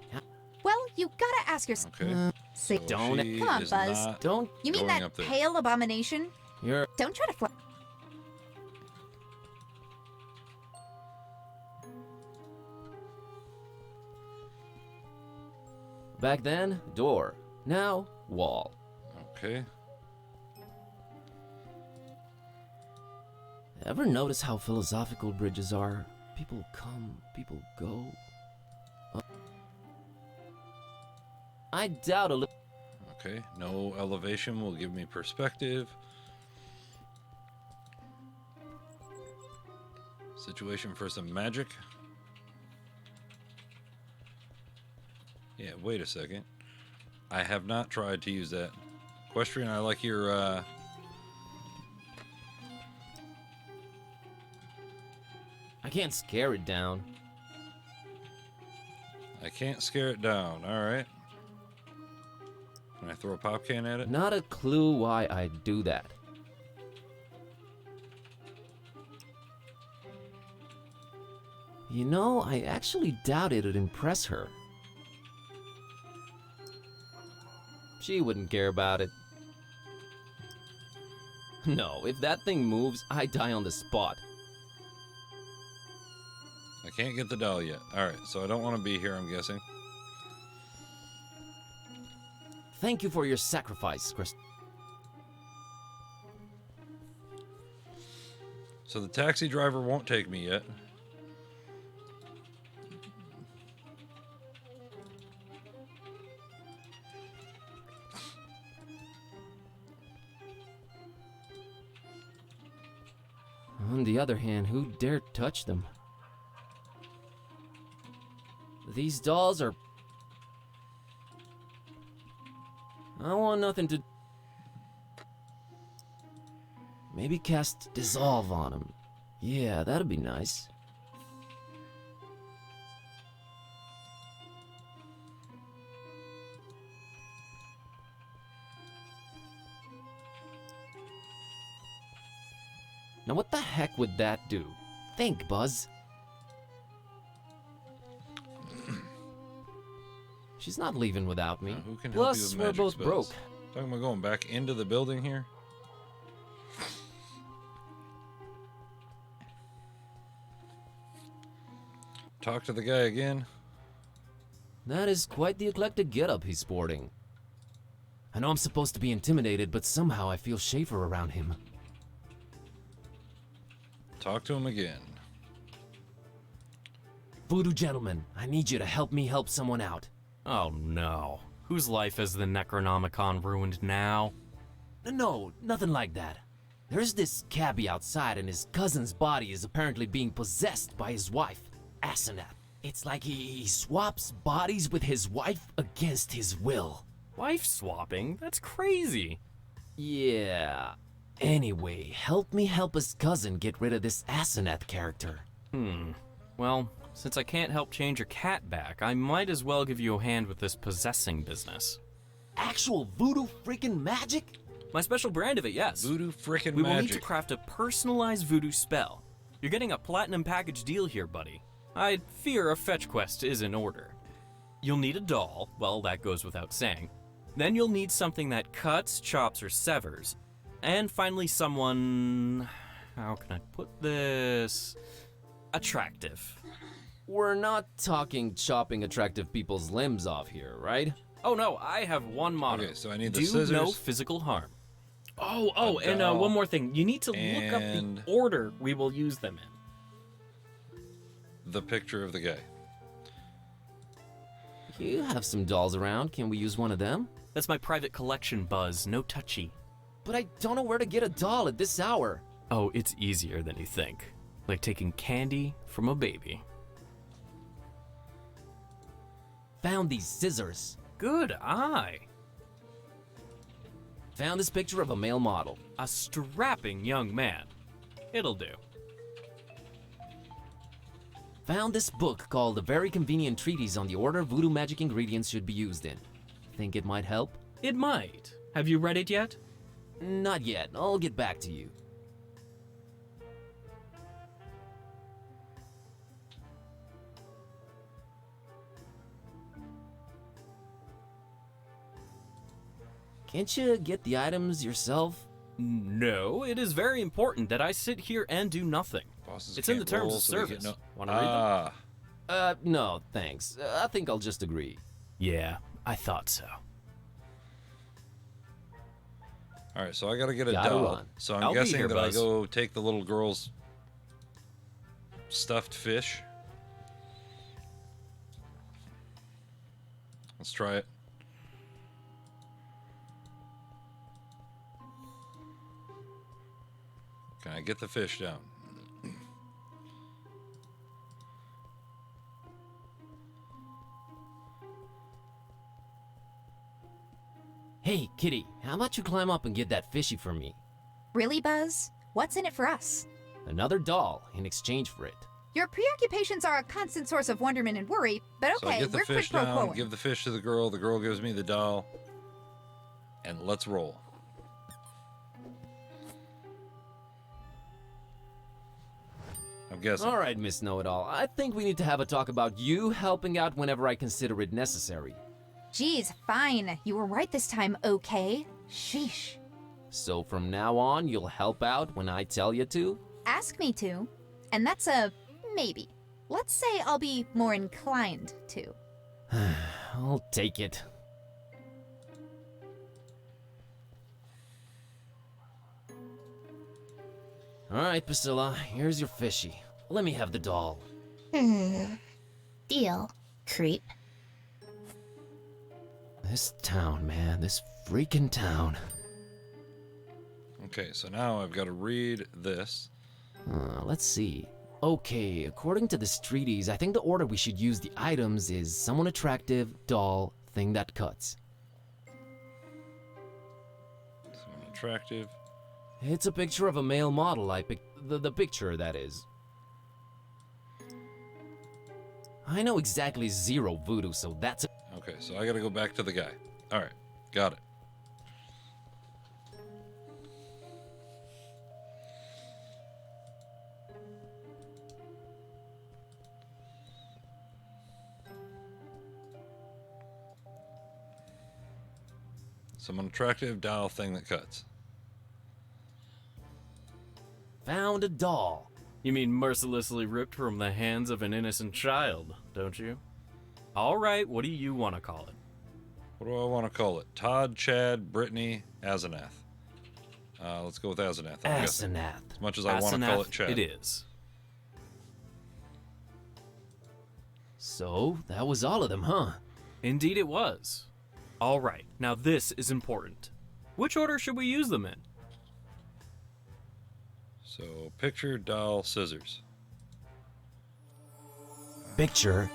Well, you gotta ask yourself. Okay. See, So Don't- she come on, is Buzz. not Don't. You mean going that up there. pale abomination? You're. Don't try to fly. Back then, door. Now, wall. Okay. Ever notice how philosophical bridges are? People come, people go. I doubt a little. Okay. No elevation will give me perspective. Situation for some magic. Yeah, wait a second. I have not tried to use that. Equestrian, I like your, I can't scare it down. I can't scare it down. Alright. Can I throw a pop can at it? Not a clue why I'd do that. You know, I actually doubt it'd impress her. She wouldn't care about it. No, if that thing moves, I die on the spot. I can't get the doll yet. Alright, so I don't want to be here, I'm guessing. Thank you for your sacrifice, Chris. So the taxi driver won't take me yet. On the other hand, who dare touch them? These dolls are... I want nothing to... Maybe cast Dissolve on them. Yeah, that'd be nice. Now what the heck would that do? Think, Buzz. She's not leaving without me. Who can help you Plus, with we're magic both spells? broke. Talking about going back into the building here? Talk to the guy again. That is quite the eclectic getup he's sporting. I know I'm supposed to be intimidated, but somehow I feel safer around him. Talk to him again. Voodoo gentleman, I need you to help me help someone out. Oh no. Whose life has the Necronomicon ruined now? No, nothing like that. There's this cabbie outside and his cousin's body is apparently being possessed by his wife, Asenath. It's like he swaps bodies with his wife against his will. Wife swapping? That's crazy. Yeah. Anyway, help me help his cousin get rid of this Asenath character. Well, since I can't help change your cat back, I might as well give you a hand with this possessing business. Actual voodoo freaking magic? My special brand of it, yes. Voodoo frickin' We will magic. need to craft a personalized voodoo spell. You're getting a platinum package deal here, buddy. I fear a fetch quest is in order. You'll need a doll, well, that goes without saying. Then you'll need something that cuts, chops, or severs. And finally someone... how can I put this? Attractive. We're not talking chopping attractive people's limbs off here, right? Oh no, I have one motto. Okay, so I need the Do scissors. no physical harm. And doll, one more thing. You need to look up the and- order we will use them in. The picture of the guy. You have some dolls around. Can we use one of them? That's my private collection, Buzz. No touchy. But I don't know where to get a doll at this hour. Oh, it's easier than you think. Like taking candy from a baby. Found these scissors. Good eye. Found this picture of a male model. A strapping young man. It'll do. Found this book called A Very Convenient Treatise on the Order Voodoo Magic Ingredients Should Be Used In. Think it might help? It might. Have you read it yet? Not yet. I'll get back to you. Can't you get the items yourself? No, it is very important that I sit here and do nothing. Bosses It's in the can't roll, terms of so they service. get Want to read them? No, thanks. I think I'll just agree. Yeah, I thought so. All right, so I gotta get a Gotta doll. run. So I'm I'll be guessing here, that Buzz. I go take the little girl's stuffed fish. Let's try it. Can I get the fish down? Hey, kitty, how about you climb up and get that fishy for me? Really, Buzz? What's in it for us? Another doll in exchange for it. Your preoccupations are a constant source of wonderment and worry, but So I okay, get the we're quid fish pro down, quo. give the fish to the girl gives me the doll, and let's roll. I'm guessing. All right, Miss Know-It-All. I think we need to have a talk about you helping out whenever I consider it necessary. Geez, fine. You were right this time, okay? Sheesh. So from now on, you'll help out when I tell you to? Ask me to, and that's a maybe. Let's say I'll be more inclined to. I'll take it. All right, Priscilla, here's your fishy. Let me have the doll. Deal, creep. This town, man, this freaking town. Okay, so now I've got to read this. Let's see. Okay, according to this treatise, I think the order we should use the items is someone attractive, doll, thing that cuts. Someone attractive. It's a picture of a male model. I picked the picture, that is. I know exactly zero voodoo, so that's a... Okay, so I got to go back to the guy. All right, got it. Someone attractive, doll, thing that cuts. Found a doll. You mean mercilessly ripped from the hands of an innocent child, don't you? All right, what do you want to call it? What do I want to call it? Todd, Chad, Brittany, Asenath. Let's go with Asenath. I'm guessing. Asenath. As much as I want to call it Chad. It is. So, that was all of them, huh? Indeed it was. All right, now this is important. Which order should we use them in? So, picture, doll, scissors. Picture,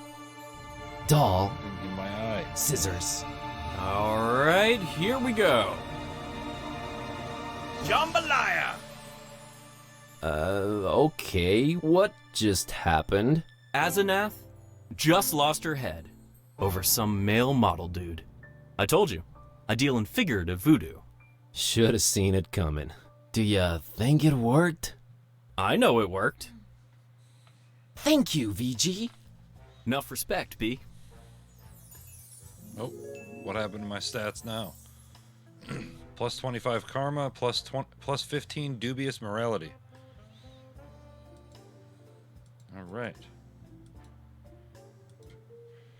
doll, In my eye. scissors. All right, here we go. Jambalaya! Okay, what just happened? Asenath just lost her head over some male model dude. I told you, I deal in figurative voodoo. Should've seen it coming. Do ya think it worked? I know it worked. Thank you, VG. Enough respect, B. Oh, what happened to my stats now? Plus 25 karma, plus 15 dubious morality. All right.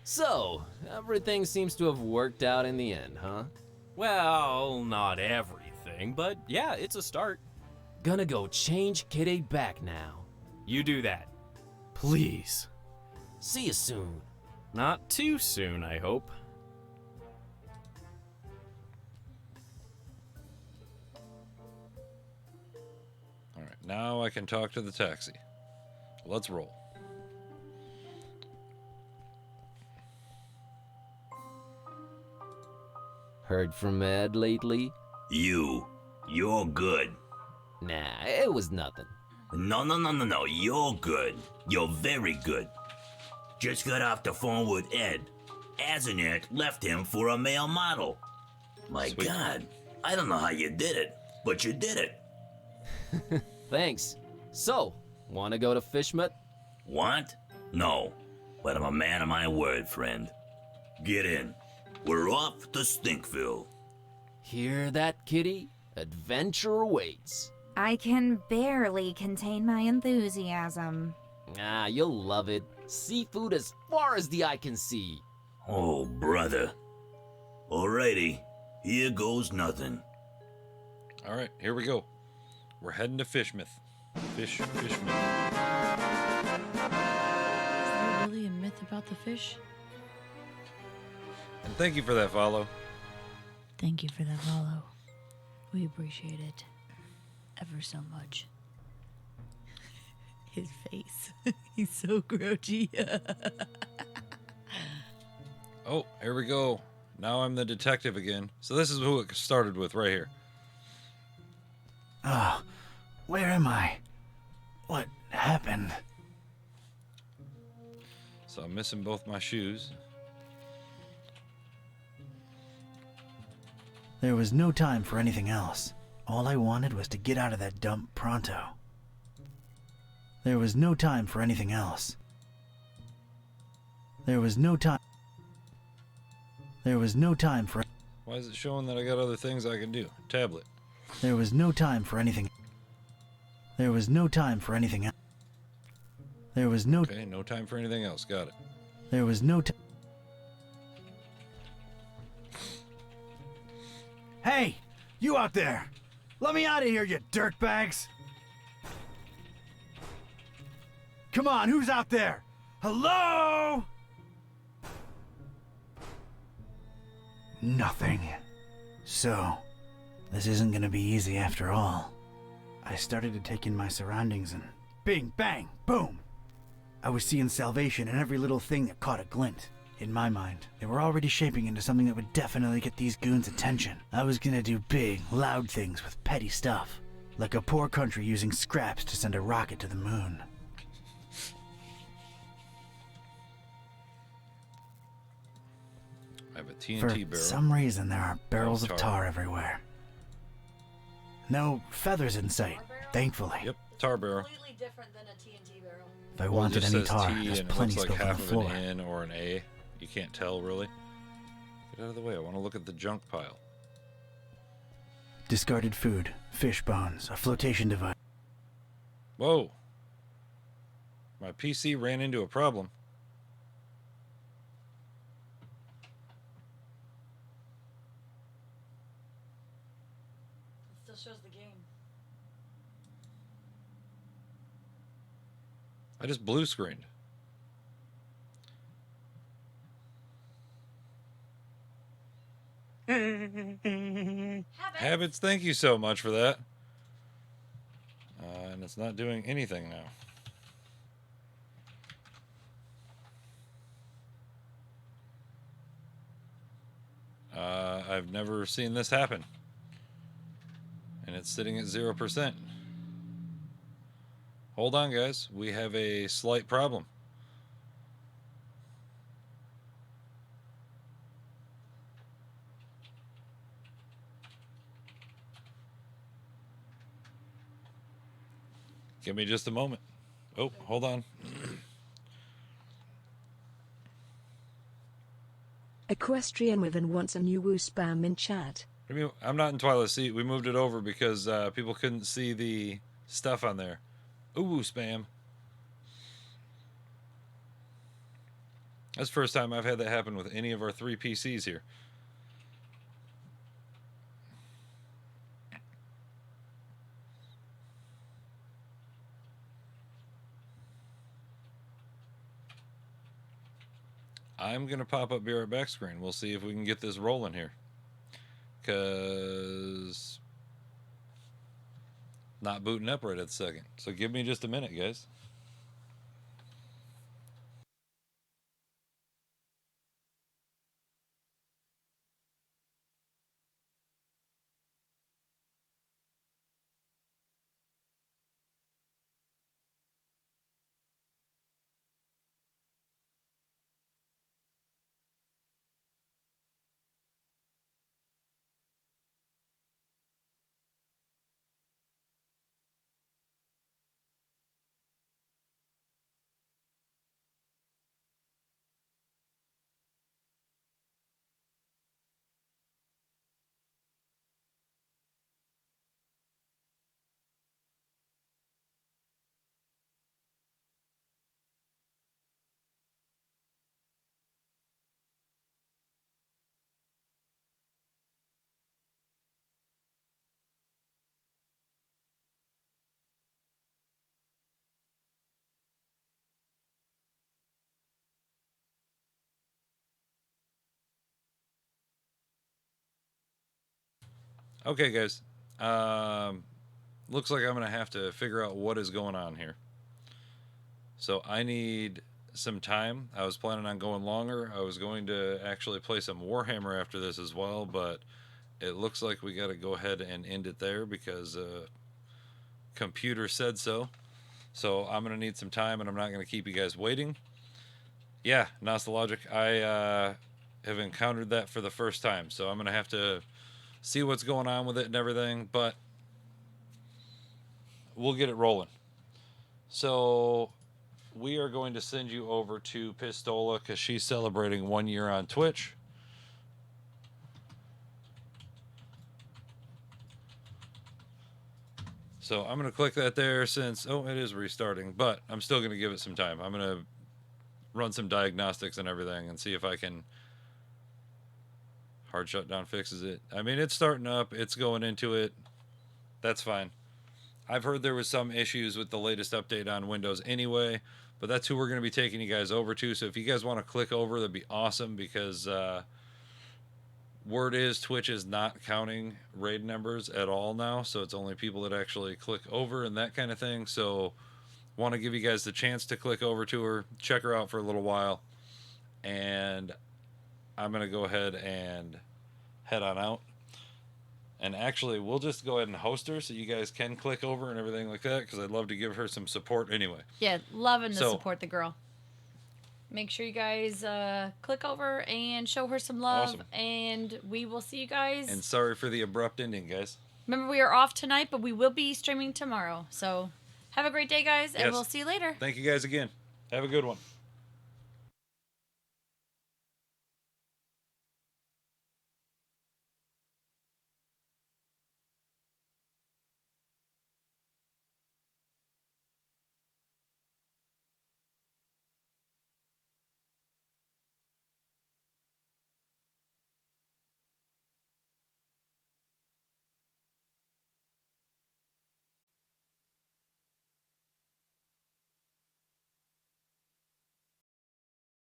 So, everything seems to have worked out in the end, huh? Well, not everything, but yeah, it's a start. Gonna go change Kitty back now. You do that. Please. See you soon. Not too soon, I hope. All right, now I can talk to the taxi. Let's roll. Heard from Ed lately? You're good. Nah, it was nothing. No, you're good. You're very good. Just got off the phone with Ed. Asenath left him for a male model. My Sweet. God, I don't know how you did it, but you did it. Thanks. So, wanna go to Fishmut? Want? No, but I'm a man of my word, friend. Get in. We're off to Stinkville. Hear that, Kitty? Adventure awaits. I can barely contain my enthusiasm. Ah, you'll love it. Seafood as far as the eye can see. Oh, brother. Alrighty, here goes nothing. All right, here we go. We're heading to Fishmouth. Fishmouth. Is there really a myth about the fish? And thank you for that follow. Thank you for that follow. We appreciate it ever so much. His face. He's so grouchy. Oh, here we go. Now I'm the detective again. So this is who it started with right here. Oh, where am I? What happened? So I'm missing both my shoes. There was no time for anything else. All I wanted was to get out of that dump pronto. There was no time for anything else. There was no time. There was no time for. Why is it showing that I got other things I can do? Tablet. There was no time for anything. There was no time for anything else. There was no. Okay, no time for anything else. Got it. There was no time. Hey, you out there! Let me out of here, you dirtbags! Come on, who's out there? Hello? Nothing. So, this isn't gonna be easy after all. I started to take in my surroundings and bing, bang, boom! I was seeing salvation in every little thing that caught a glint. In my mind, they were already shaping into something that would definitely get these goons' attention. I was gonna do big, loud things with petty stuff. Like a poor country using scraps to send a rocket to the moon. I have a TNT For barrel. some reason, there are barrels Oh, of tar. tar everywhere. No feathers in sight, thankfully. Yep, tar barrel. Completely different than a TNT barrel. If I Well, it wanted just any says tar, T there's and it plenty looks like spilled on half the of floor. an N or an A. You can't tell really. Get out of the way. I want to look at the junk pile. Discarded food, fish bones, a flotation device. Whoa. My PC ran into a problem. It still shows the game. I just blue screened. Habits, thank you so much for that. And it's not doing anything now. I've never seen this happen. And it's sitting at 0%. Hold on, guys. We have a slight problem. Give me just a moment. Oh, hold on. Equestrian Wyvern wants a new woo spam in chat. I mean, I'm not in Twilight Seat. We moved it over because people couldn't see the stuff on there. Ooh, spam. That's the first time I've had that happen with any of our 3 PCs here. I'm going to pop up Be Right Back screen. We'll see if we can get this rolling here. Because not booting up right at the second. So give me just a minute, guys. Okay, guys. Looks like I'm going to have to figure out what is going on here. So I need some time. I was planning on going longer. I was going to actually play some Warhammer after this as well, but it looks like we got to go ahead and end it there because computer said so. So I'm going to need some time, and I'm not going to keep you guys waiting. Yeah, Nostalgic. I have encountered that for the first time, so I'm going to have to see what's going on with it and everything, but we'll get it rolling. So we are going to send you over to Pistola because she's celebrating 1 year on Twitch. So I'm going to click that there since, oh, it is restarting, but I'm still going to give it some time. I'm going to run some diagnostics and everything and see if I can. Hard shutdown fixes it. I mean, it's starting up. It's going into it. That's fine. I've heard there was some issues with the latest update on Windows anyway, but that's who we're going to be taking you guys over to. So if you guys want to click over, that'd be awesome because word is Twitch is not counting raid numbers at all now. So it's only people that actually click over and that kind of thing. So want to give you guys the chance to click over to her, check her out for a little while. And I'm going to go ahead and head on out. And actually, we'll just go ahead and host her so you guys can click over and everything like that because I'd love to give her some support anyway. Yeah, loving to support the girl. Make sure you guys click over and show her some love. Awesome. And we will see you guys. And sorry for the abrupt ending, guys. Remember, we are off tonight, but we will be streaming tomorrow. So have a great day, guys, and Yes. we'll see you later. Thank you guys again. Have a good one.